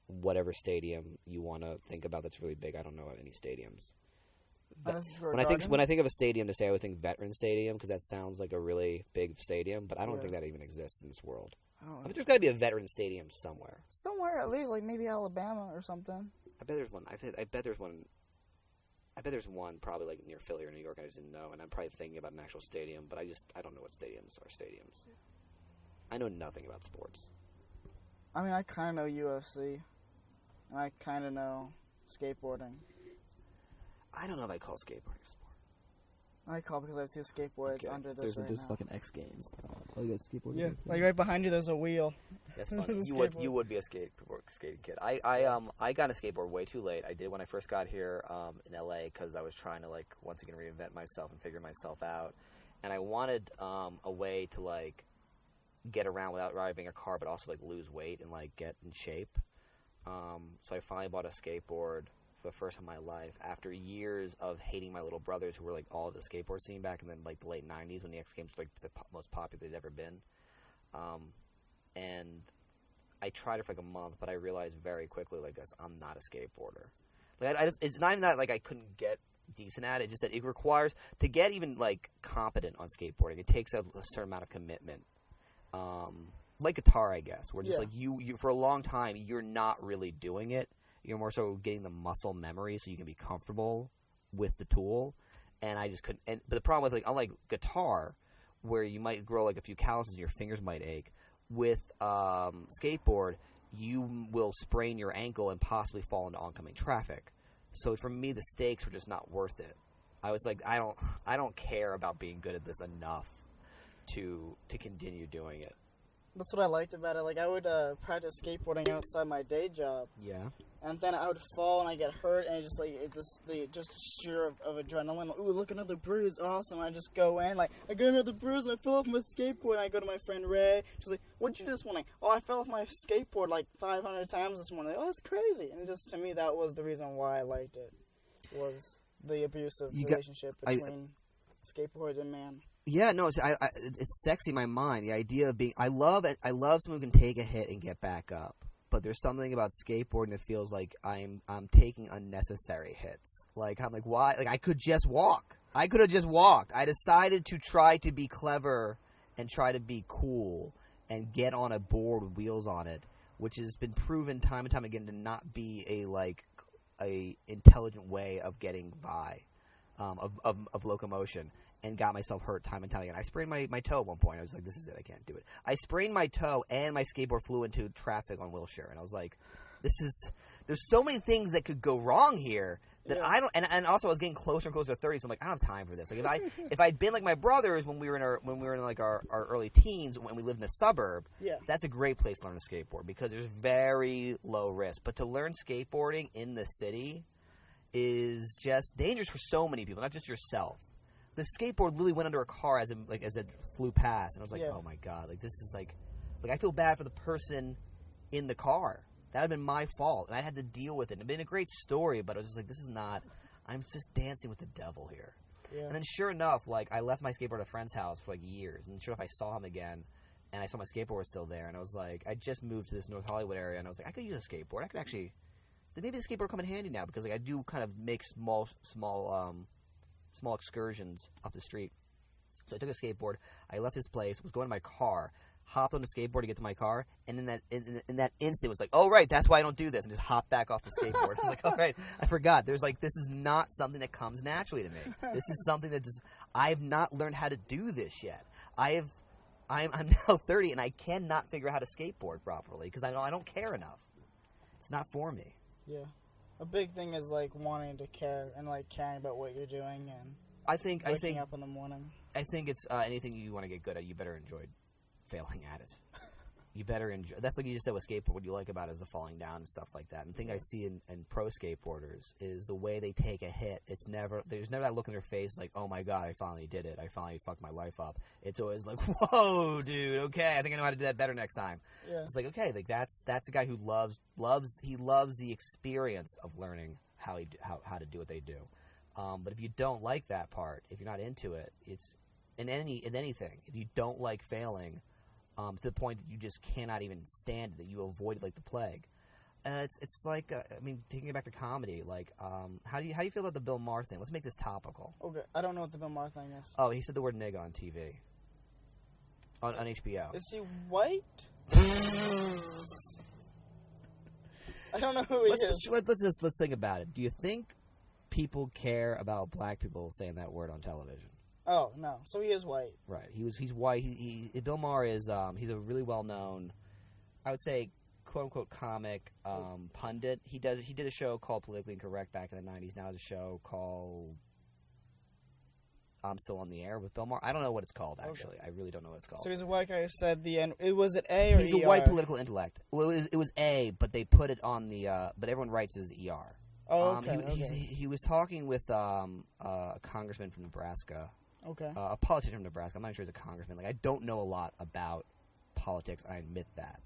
whatever stadium you want to think about that's really big. I don't know any stadiums. When I think of a stadium to say, I would think Veteran Stadium, because that sounds like a really big stadium, but I don't think that even exists in this world. I think there's got to be a Veteran Stadium somewhere. Somewhere, at least, like maybe Alabama or something. I bet there's one. I bet there's one probably like near Philly or New York. I just didn't know, and I'm probably thinking about an actual stadium, but I don't know what stadiums are stadiums. I know nothing about sports. I mean, I kind of know UFC, and I kind of know skateboarding. I don't know if I call skateboarding a sport. I call because I have two skateboards under this there's now. fucking X Games. Oh, you got skateboarding? Yeah, like right behind you, there's a wheel. That's funny. You would be a skating kid. I got a skateboard way too late. I did when I first got here in LA because I was trying to like once again reinvent myself and figure myself out, and I wanted a way to like get around without driving a car, but also like lose weight and like get in shape. So I finally bought a skateboard for the first time in my life after years of hating my little brothers who were like all of the skateboard scene back in like the late 90s when the X Games were like the most popular they'd ever been. And I tried it for like a month, but I realized very quickly like this, I'm not a skateboarder. Like it's not even that like I couldn't get decent at it, just that it requires to get even like competent on skateboarding. It takes a certain amount of commitment. Like guitar, I guess, where just like you for a long time you're not really doing it. You're more so getting the muscle memory so you can be comfortable with the tool. And I just couldn't. But the problem with like unlike guitar, where you might grow like a few calluses and your fingers might ache, with skateboard you will sprain your ankle and possibly fall into oncoming traffic. So for me, the stakes were just not worth it. I was like, I don't care about being good at this enough to continue doing it. That's what I liked about it. Like, I would practice skateboarding outside my day job. Yeah. And then I would fall and I get hurt, and it's just like just sheer of adrenaline. Ooh, look, another bruise, awesome! And I just go in, like I got another bruise, and I fell off my skateboard. And I go to my friend Ray. She's like, "What'd you do this morning?" "Oh, I fell off my skateboard like 500 times this morning." "Oh, that's crazy!" And just to me, that was the reason why I liked it. Was the abusive relationship between skateboard and man. Yeah, no, it's sexy in my mind. The idea of being, I love someone who can take a hit and get back up. But there's something about skateboarding that feels like I'm taking unnecessary hits. Like I'm like, why? Like I could just walk. I could have just walked. I decided to try to be clever and try to be cool and get on a board with wheels on it, which has been proven time and time again to not be a intelligent way of getting by, of locomotion. And got myself hurt time and time again. I sprained my toe at one point. I was like, this is it. I can't do it. I sprained my toe and my skateboard flew into traffic on Wilshire. And I was like, there's so many things that could go wrong here that I don't. And also I was getting closer and closer to 30. So I'm like, I don't have time for this. Like if I'd been like my brothers when we were in like our early teens when we lived in a suburb, that's a great place to learn to skateboard because there's very low risk. But to learn skateboarding in the city is just dangerous for so many people, not just yourself. The skateboard literally went under a car as it flew past, and I was like, "Oh my god! Like this is like I feel bad for the person in the car. That would have been my fault, and I had to deal with it. It'd been a great story, but I was just like, this is not. I'm just dancing with the devil here." Yeah. And then, sure enough, like I left my skateboard at a friend's house for like years, and sure enough, I saw him again, and I saw my skateboard was still there, and I was like, I just moved to this North Hollywood area, and I was like, I could use a skateboard. I could actually, maybe the skateboard will come in handy now because like I do kind of make small excursions up the street. So I took a skateboard. I left his place. Was going to my car. Hopped on the skateboard to get to my car. And in that instant, it was like, oh right, that's why I don't do this. And just hopped back off the skateboard. I was like, oh right, I forgot. There's like this is not something that comes naturally to me. This is something that I've not learned how to do this yet. I'm now 30 and I cannot figure out how to skateboard properly because I don't care enough. It's not for me. Yeah. A big thing is like wanting to care and like caring about what you're doing and waking up in the morning. I think it's anything you want to get good at, you better enjoy failing at it. You better enjoy. That's like you just said with skateboard. What you like about it is the falling down and stuff like that. And the thing I see in pro skateboarders is the way they take a hit. There's never that look in their face like, oh my god, I finally did it. I finally fucked my life up. It's always like, whoa, dude. Okay, I think I know how to do that better next time. Yeah. It's like, okay, like that's a guy who loves the experience of learning how to do what they do. But if you don't like that part, if you're not into it, it's in anything. If you don't like failing, to the point that you just cannot even stand it, that you avoid it like the plague. It's like taking it back to comedy. Like, how do you feel about the Bill Maher thing? Let's make this topical. Okay, I don't know what the Bill Maher thing is. Oh, he said the word nigga on TV. On HBO. Is he white? I don't know who he is. Let's think about it. Do you think people care about black people saying that word on television? Oh no, so he is white. Right. He's white. Bill Maher is he's a really well known, I would say, quote unquote comic pundit. He did a show called Politically Incorrect back in the 90s. Now has a show called I'm Still on the Air with Bill Maher. I don't know what it's called actually. Okay. I really don't know what it's called. So he's a white guy who said the N. Was it A or he's ER? A white political intellect. Well, it was A, but they put it on the but everyone writes as ER. Oh, okay. He was talking with a congressman from Nebraska. Okay. A politician from Nebraska. I'm not sure he's a congressman. Like, I don't know a lot about politics. I admit that.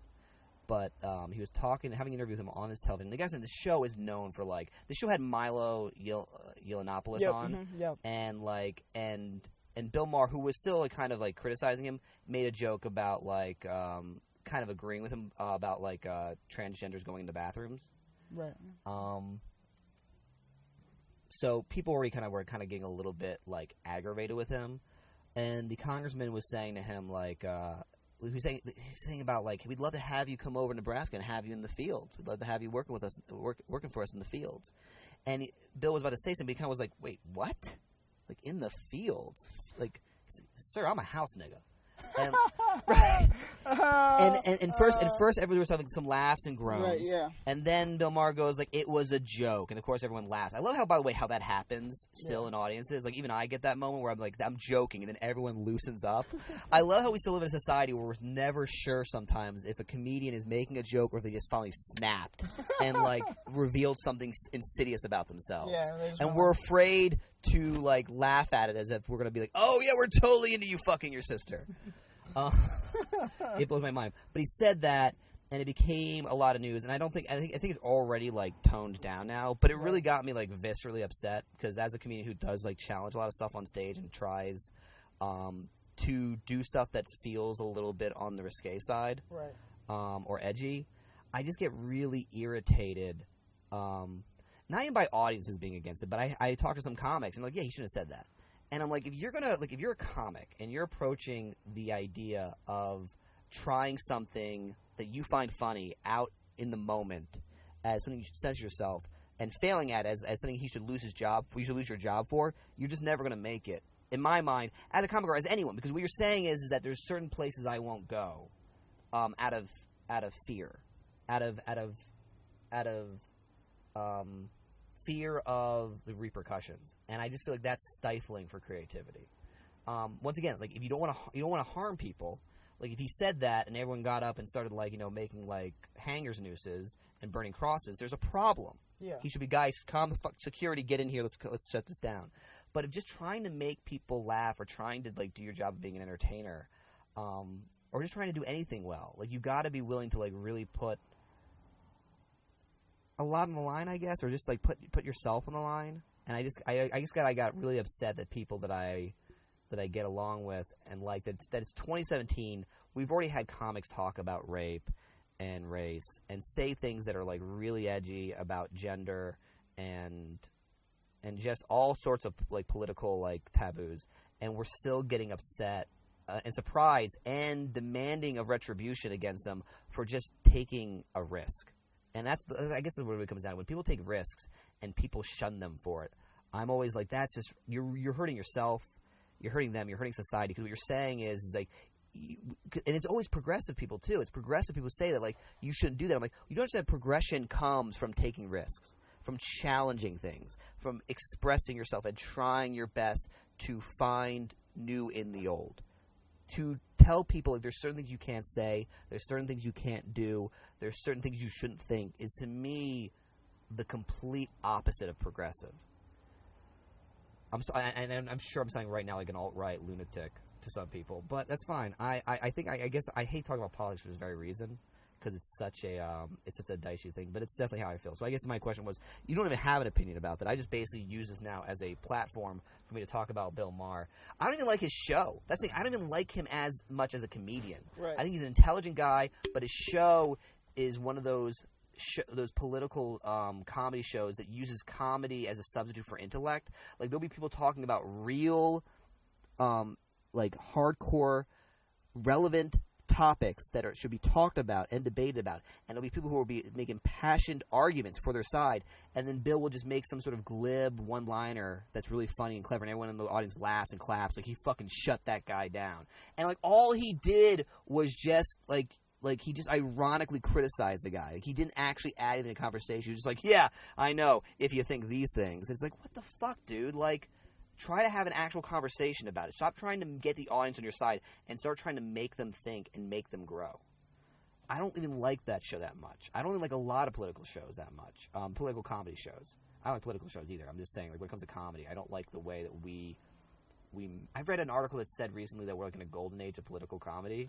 But he was having an interview with him on his television. The guy said the show is known for, like, the show had Milo Yiannopoulos on. Yep. And Bill Maher, who was still like, kind of like criticizing him, made a joke about like kind of agreeing with him about like transgenders going into bathrooms. Right. So people were kind of getting a little bit like aggravated with him, and the congressman was saying to him like he was saying about like, we'd love to have you come over to Nebraska and have you in the fields. We'd love to have you working with us, working for us in the fields. And Bill was about to say something, but he kind of was like, wait, what? Like, in the fields? Like, sir, I'm a house nigga. And, right. And first, everyone was having some laughs and groans. Right, yeah. And then Bill Maher goes like, "It was a joke," and of course everyone laughs. I love how, by the way, how that happens still in audiences. Like, even I get that moment where I'm like, I'm joking, and then everyone loosens up. I love how we still live in a society where we're never sure sometimes if a comedian is making a joke or if they just finally snapped and like revealed something insidious about themselves. Yeah, and we're afraid to like laugh at it as if we're gonna be like, "Oh yeah, we're totally into you fucking your sister." It blows my mind. But he said that, and it became a lot of news. And I think it's already like toned down now. But it really got me like viscerally upset because as a comedian who does like challenge a lot of stuff on stage and tries to do stuff that feels a little bit on the risque side, right, or edgy, I just get really irritated. Not even by audiences being against it, but I talk to some comics and I'm like, yeah, he shouldn't have said that. And I'm like, if you're a comic and you're approaching the idea of trying something that you find funny out in the moment as something you should censor yourself and failing at as something you should lose your job for, you're just never going to make it. In my mind, as a comic or as anyone, because what you're saying is that there's certain places I won't go, out of fear, out of fear of the repercussions, and I just feel like that's stifling for creativity. Once again, like if you don't want to harm people, like if he said that and everyone got up and started like making like hangers nooses and burning crosses, there's a problem. Yeah, he should be, guys, calm the fuck, security, get in here, let's shut this down. But if just trying to make people laugh or trying to like do your job of being an entertainer, or just trying to do anything well, like you got to be willing to like really put a lot on the line, I guess, or just like put yourself on the line. And I got really upset that people that I get along with and like that it's 2017. We've already had comics talk about rape and race and say things that are like really edgy about gender and just all sorts of like political like taboos, and we're still getting upset and surprised and demanding of retribution against them for just taking a risk. And I guess that's what it really comes down to. When people take risks and people shun them for it, I'm always like, that's just, you're hurting yourself, you're hurting them, you're hurting society. Because what you're saying is like, and it's always progressive people too. It's progressive people say that like, you shouldn't do that. I'm like, you don't understand progression comes from taking risks, from challenging things, from expressing yourself and trying your best to find new in the old. To tell people like there's certain things you can't say, there's certain things you can't do, there's certain things you shouldn't think is to me the complete opposite of progressive. I'm sure I'm sounding right now like an alt-right lunatic to some people, but that's fine. I guess I hate talking about politics for this very reason because it's such a dicey thing. But it's definitely how I feel. So I guess my question was, you don't even have an opinion about that. I just basically use this now as a platform for me to talk about Bill Maher. I don't even like his show. That's the thing. I don't even like him as much as a comedian. Right. I think he's an intelligent guy, but his show is one of those political comedy shows that uses comedy as a substitute for intellect. Like, there'll be people talking about real, like, hardcore, relevant topics that should be talked about and debated about, and there'll be people who will be making impassioned arguments for their side, and then Bill will just make some sort of glib one-liner that's really funny and clever, and everyone in the audience laughs and claps like he fucking shut that guy down. And like, all he did was just like he just ironically criticized the guy. Like, he didn't actually add anything to the conversation. He was just like, yeah, I know, if you think these things. It's like, what the fuck, dude? Like, try to have an actual conversation about it. Stop trying to get the audience on your side and start trying to make them think and make them grow. I don't even like that show that much. I don't even like a lot of political shows that much. Political comedy shows. I don't like political shows either. I'm just saying, like, when it comes to comedy, I don't like the way that we I've read an article that said recently that we're like in a golden age of political comedy.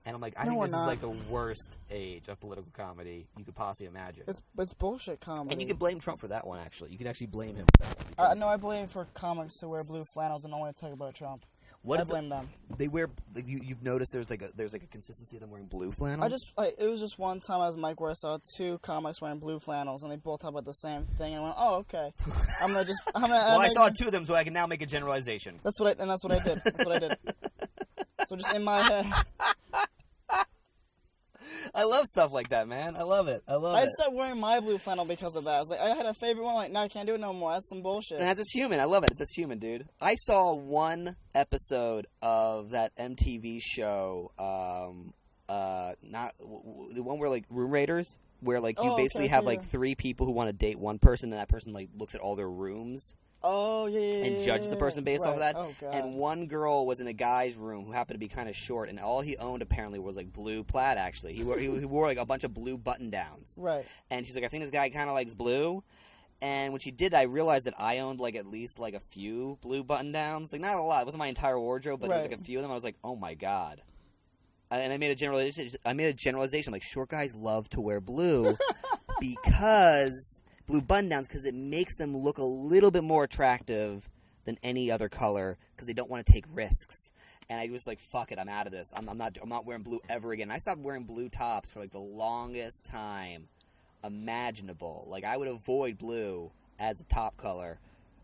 And I'm like, I think this is like the worst age of political comedy you could possibly imagine. It's bullshit comedy. And you can blame Trump for that one, actually. You can actually blame him for that one. No, I blame for comics to wear blue flannels and don't want to talk about Trump. I blame them. They wear. Like, you've noticed there's like a consistency of them wearing blue flannels. It was just one time I was Mike where I saw two comics wearing blue flannels and they both talk about the same thing, and I went, oh, okay. I saw two of them, so I can now make a generalization. That's what I did. So just in my head. I love stuff like that, man. I love it. I started wearing my blue flannel because of that. I was like, I had a favorite one. Like, no, I can't do it no more. That's some bullshit. And that's just human. I love it. It's just human, dude. I saw one episode of that MTV show, not the one where like Room Raiders, where like you basically have like three people who want to date one person, and that person like looks at all their rooms. Oh, yeah. And judge the person based off of that. Oh, God. And one girl was in a guy's room who happened to be kind of short, and all he owned apparently was like blue plaid, actually. He wore like a bunch of blue button-downs. Right. And she's like, I think this guy kind of likes blue. And when she did, I realized that I owned like at least like a few blue button-downs. Like, not a lot. It wasn't my entire wardrobe, but there was like a few of them. I was like, oh, my God. And I made a generalization. Like, short guys love to wear blue because... blue button-downs, because it makes them look a little bit more attractive than any other color, because they don't want to take risks. And I was like, fuck it, I'm out of this. I'm not wearing blue ever again. I stopped wearing blue tops for like the longest time imaginable. Like, I would avoid blue as a top color.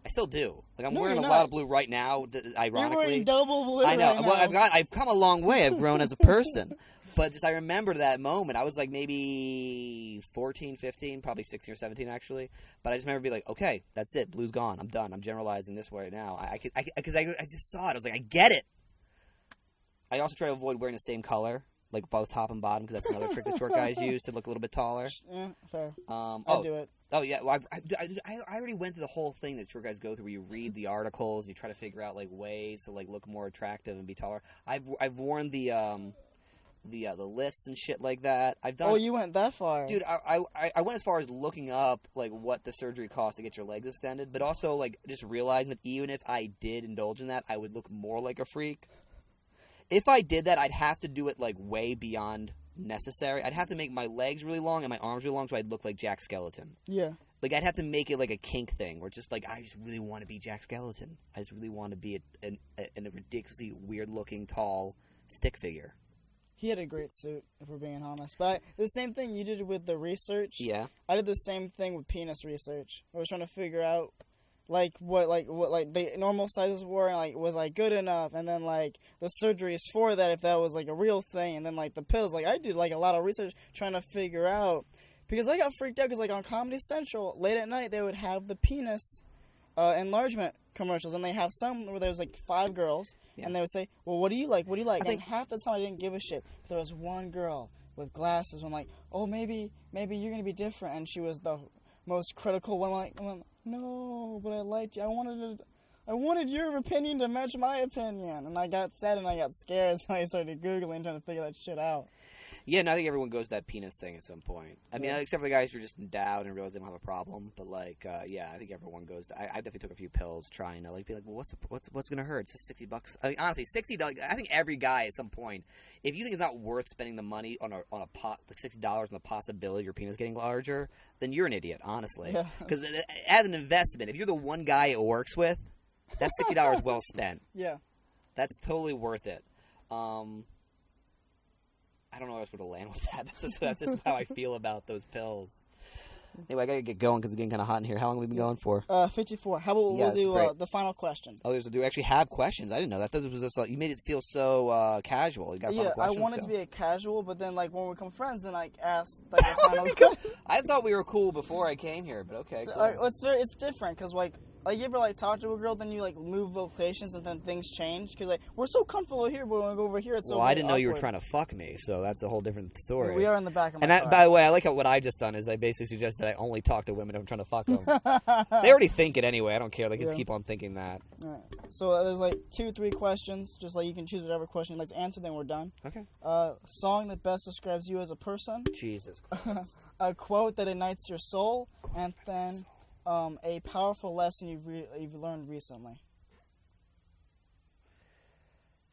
I still do. Like, I'm wearing a lot of blue right now, ironically. You're wearing double blue. I know. Right well, now. I've come a long way. I've grown as a person. But just I remember that moment. I was like maybe 14, 15, probably 16 or 17 actually. But I just remember being like, okay, that's it. Blue's gone. I'm done. I'm generalizing this way now. Because I just saw it. I was like, I get it. I also try to avoid wearing the same color, like both top and bottom, because that's another trick that short guys use to look a little bit taller. Yeah, fair. I do it. Oh, yeah. Well, I already went through the whole thing that short guys go through, where you read the articles, you try to figure out like ways to like look more attractive and be taller. I've worn the lifts and shit like that. I've done. Oh, you went that far, dude. I went as far as looking up like what the surgery costs to get your legs extended, but also like just realizing that even if I did indulge in that, I would look more like a freak. If I did that, I'd have to do it like way beyond necessary. I'd have to make my legs really long and my arms really long so I'd look like Jack Skeleton. Yeah. Like, I'd have to make it like a kink thing, where just like, I just really want to be Jack Skeleton. I just really want to be a ridiculously weird-looking, tall stick figure. He had a great suit, if we're being honest. But the same thing you did with the research. Yeah. I did the same thing with penis research. I was trying to figure out what the normal sizes were, and like was like good enough, and then like the surgeries for that, if that was like a real thing, and then like the pills. Like, I did like a lot of research trying to figure out, because I got freaked out because like on Comedy Central late at night they would have the penis enlargement commercials, and they have some where there's like 5 girls, and they would say, well, what do you like? What do you like? And half the time I didn't give a shit. If there was one girl with glasses, I'm like, oh, maybe you're gonna be different, and she was the most critical one. I'm like, no, but I liked you. I I wanted your opinion to match my opinion. And I got sad and I got scared, so I started Googling, trying to figure that shit out. Yeah, and I think everyone goes to that penis thing at some point. I mean, except for the guys who are just in doubt and realize they don't have a problem. But like, yeah, I think everyone goes to. I definitely took a few pills trying to like be like, well, what's gonna hurt? It's just $60. I mean, honestly, $60. I think every guy at some point, if you think it's not worth spending the money on a pot like $60 on the possibility of your penis getting larger, then you're an idiot, honestly. Because as an investment, if you're the one guy it works with, that's $60 well spent. Yeah, that's totally worth it. I don't know how else to land with that. That's just how I feel about those pills. Anyway, I gotta get going because it's getting kind of hot in here. How long have we been going for? 54. How about we'll do the final question? Oh, do we actually have questions? I didn't know that. That was just you made it feel so casual. You got final questions? I wanted to be a casual, but then like when we become friends, then I asked like a final question. I thought we were cool before I came here, but okay. Cool. It's different because like you ever like talk to a girl, then you like move locations and then things change because like we're so comfortable here, but when we go over here, it's so. Well, I didn't know awkward. you were trying to fuck me, so that's a whole different story. We are in the back of my car. By the way, I like how what I just done is I basically suggest that I only talk to women if I'm trying to fuck them. They already think it anyway. I don't care. They can keep on thinking that. All right. So there's like 2-3 questions. Just like you can choose whatever question you'd like to answer. Then we're done. Okay. Song that best describes you as a person. Jesus Christ. A quote that ignites your soul, and then a powerful lesson you've learned recently.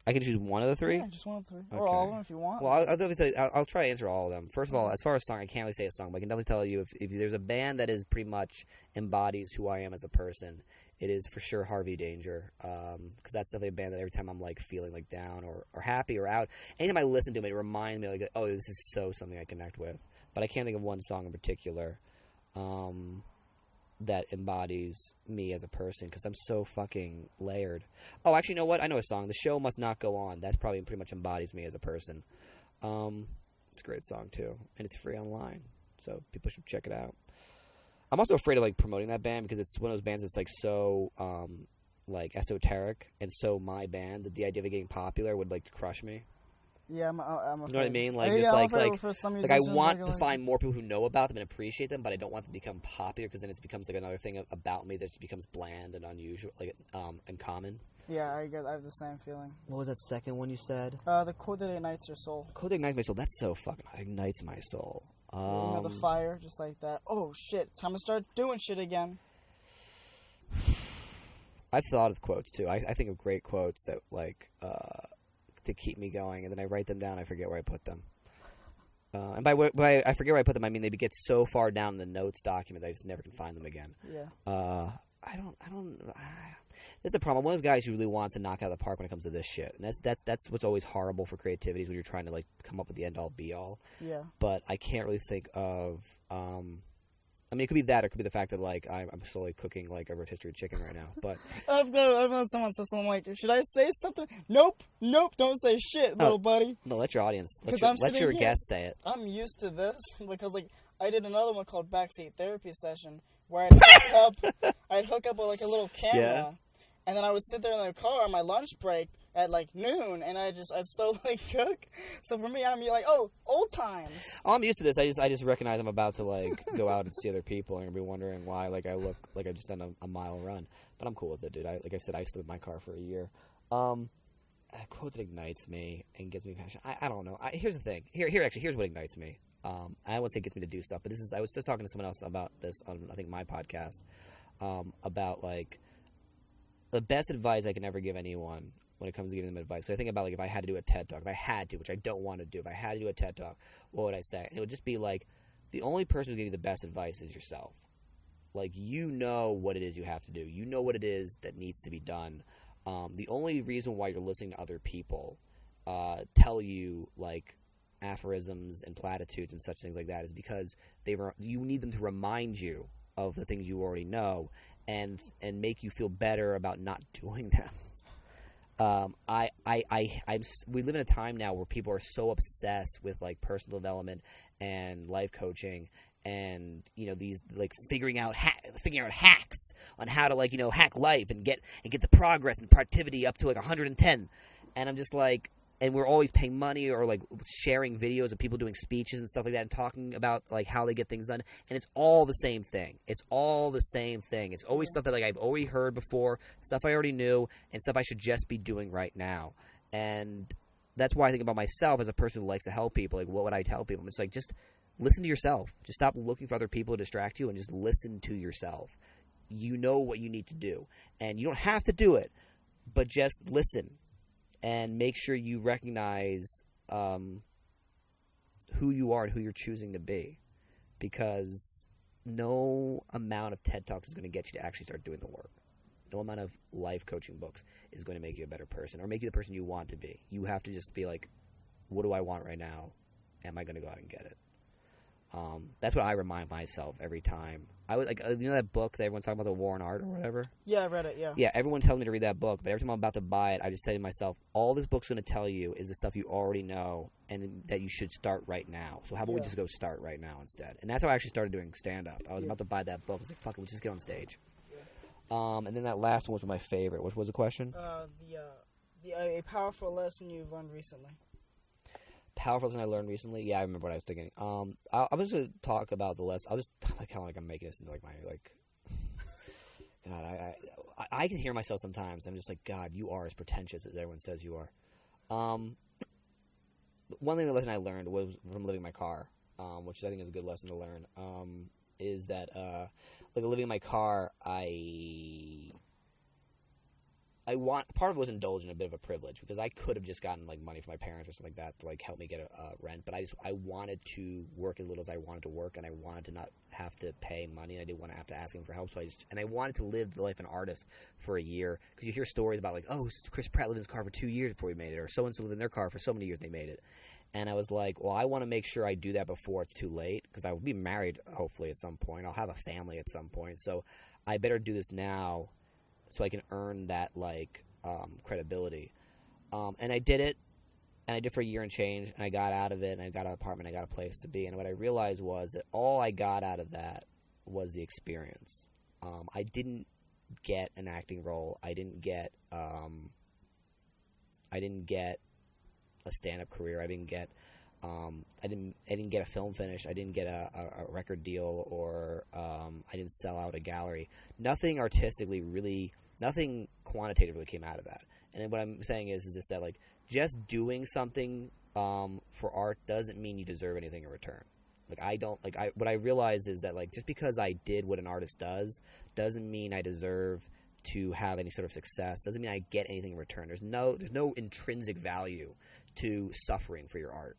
I can choose one of the three? Yeah, just one of the three. Okay. Or all of them if you want. Well, I'll definitely tell you, I'll try to answer all of them. First of all, as far as song, I can't really say a song, but I can definitely tell you if there's a band that is pretty much embodies who I am as a person, it is for sure Harvey Danger. Because that's definitely a band that every time I'm like feeling like down or happy or out, anytime I listen to them, it reminds me like, oh, this is so something I connect with. But I can't think of one song in particular that embodies me as a person because I'm so fucking layered. Oh, actually, you know what? I know a song. The Show Must Not Go On. That's probably pretty much embodies me as a person. It's a great song, too. And it's free online, so people should check it out. I'm also afraid of, like, promoting that band because it's one of those bands that's, like, so, like, esoteric and so my band that the idea of it getting popular would, like, crush me. Yeah, I'm afraid. You know what I mean? Like, I want to find more people who know about them and appreciate them, but I don't want them to become popular because then it becomes like another thing about me that just becomes bland and unusual, like uncommon. Yeah, I have the same feeling. What was that second one you said? The quote that ignites your soul. Quote that ignites my soul. That's so fucking ignites my soul. The fire, just like that. Oh shit! Time to start doing shit again. I've thought of quotes too. I think of great quotes that like. To keep me going, and then I write them down. I forget where I put them. And by I forget where I put them, I mean they get so far down in the notes document that I just never can find them again. Yeah. I don't. That's the problem. I'm one of those guys who really wants to knock out of the park when it comes to this shit, and that's what's always horrible for creativity is when you're trying to like come up with the end all be all. Yeah. But I can't really think of. I mean, it could be that, or it could be the fact that, like, I'm slowly cooking, like, a rotisserie chicken right now, but... I've known someone say something like, should I say something? Nope, don't say shit, little buddy. No, let your audience, let your guests say it. I'm used to this, because, like, I did another one called Backseat Therapy Session, where I'd hook up with, like, a little camera, and then I would sit there in the car on my lunch break, at like noon, and I'd slowly cook. So for me, I'm like, oh, old times. Oh, I'm used to this. I just recognize I'm about to like go out and see other people, and I'll be wondering why like I look like I just done a mile run. But I'm cool with it, dude. Like I said, I stood in my car for a year. A quote that ignites me and gets me passionate. I don't know. Here's the thing. Here's what ignites me. I wouldn't say it gets me to do stuff, but I was just talking to someone else about this on I think my podcast about like the best advice I can ever give anyone. When it comes to giving them advice. So I think about, like, if I had to do a TED Talk, if I had to, which I don't want to do, if I had to do a TED Talk, what would I say? And it would just be, like, the only person who's giving you the best advice is yourself. Like, you know what it is you have to do. You know what it is that needs to be done. The only reason why you're listening to other people tell you, like, aphorisms and platitudes and such things like that is because you need them to remind you of the things you already know and make you feel better about not doing them. We live in a time now where people are so obsessed with like personal development and life coaching and, you know, these like figuring out hacks on how to like, you know, hack life and get the progress and productivity up to like 110. And I'm just like, and we're always paying money or like sharing videos of people doing speeches and stuff like that and talking about like how they get things done, and it's all the same thing. It's all the same thing. It's always stuff that like I've already heard before, stuff I already knew, and stuff I should just be doing right now. And that's why I think about myself as a person who likes to help people. Like, what would I tell people? It's like, just listen to yourself. Just stop looking for other people to distract you and just listen to yourself. You know what you need to do, and you don't have to do it, but just listen. And make sure you recognize who you are and who you're choosing to be. Because no amount of TED Talks is going to get you to actually start doing the work. No amount of life coaching books is going to make you a better person or make you the person you want to be. You have to just be like, what do I want right now? Am I going to go out and get it? That's what I remind myself every time. I was like, you know that book that everyone's talking about, The War in Art or whatever? Yeah, I read it, yeah. Yeah, everyone tells me to read that book, but every time I'm about to buy it, I just say to myself, all this book's going to tell you is the stuff you already know and that you should start right now. So how about we just go start right now instead? And that's how I actually started doing stand-up. I was about to buy that book. I was like, fuck it, let's just get on stage. Yeah. And then that last one was my favorite. What was the question? A powerful lesson you've learned recently. Powerful lesson I learned recently? Yeah, I remember what I was thinking. I was going to talk about the lesson. I'll just kind of like I'm making this into like my like. God, I can hear myself sometimes. I'm just like, God, you are as pretentious as everyone says you are. One thing, the lesson I learned was from living in my car, which I think is a good lesson to learn. Is that like living in my car, I want, part of it was indulging a bit of a privilege because I could have just gotten like money from my parents or something like that to like help me get a rent, but I wanted to work as little as I wanted to work, and I wanted to not have to pay money, and I didn't want to have to ask him for help. So I wanted to live the life of an artist for a year, because you hear stories about like, oh, Chris Pratt lived in his car for 2 years before he made it, or so and so lived in their car for so many years and they made it. And I was like, well, I want to make sure I do that before it's too late, because I will be married hopefully at some point. I'll have a family at some point, so I better do this now so I can earn that like credibility. And I did it, and I did for a year and change, and I got out of it, and I got an apartment, I got a place to be. And what I realized was that all I got out of that was the experience. I didn't get an acting role. I didn't get a stand-up career. I didn't get a film finish. I didn't get a record deal, or I didn't sell out a gallery. Nothing artistically really, nothing quantitatively came out of that. And then what I'm saying is this, that like just doing something for art doesn't mean you deserve anything in return. Like what I realized is that like just because I did what an artist does doesn't mean I deserve to have any sort of success. Doesn't mean I get anything in return. There's no intrinsic value to suffering for your art,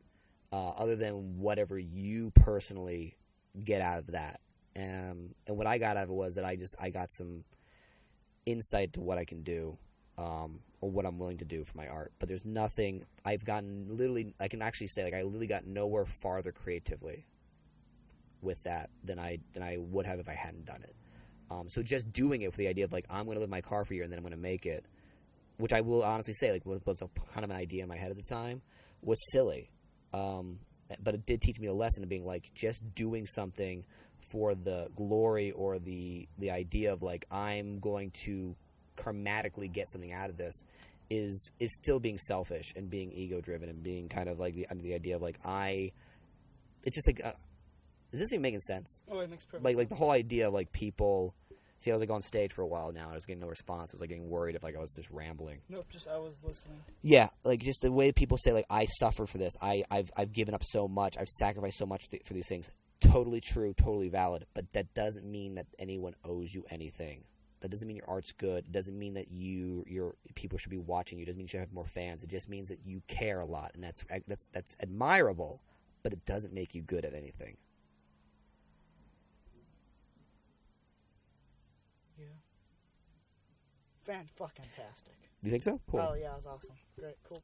other than whatever you personally get out of that. And what I got out of it was that I got some insight to what I can do, or what I'm willing to do for my art. But there's nothing I've gotten, literally, I can actually say like I literally got nowhere farther creatively with that than I would have if I hadn't done it. So just doing it for the idea of like, I'm going to live in my car for a year and then I'm going to make it, which I will honestly say like was a kind of an idea in my head at the time, was silly. But it did teach me a lesson of being like, just doing something for the glory or the idea of like, I'm going to karmatically get something out of this is still being selfish and being ego driven and being kind of like the idea of like, it's just like, is this even making sense? Oh, it makes perfect sense. Like the whole idea of like people, see, I was like on stage for a while now and I was getting no response. I was like getting worried if like I was just rambling. Nope, I was listening. Yeah, like just the way people say like, I suffer for this. I've given up so much. I've sacrificed so much for these things. Totally true, totally valid. But that doesn't mean that anyone owes you anything. That doesn't mean your art's good. It doesn't mean that your people should be watching you. It doesn't mean you should have more fans. It just means that you care a lot, and that's admirable. But it doesn't make you good at anything. Yeah. Fan-fucking-tastic. Do you think so? Cool. Oh yeah, it was awesome. Great, cool.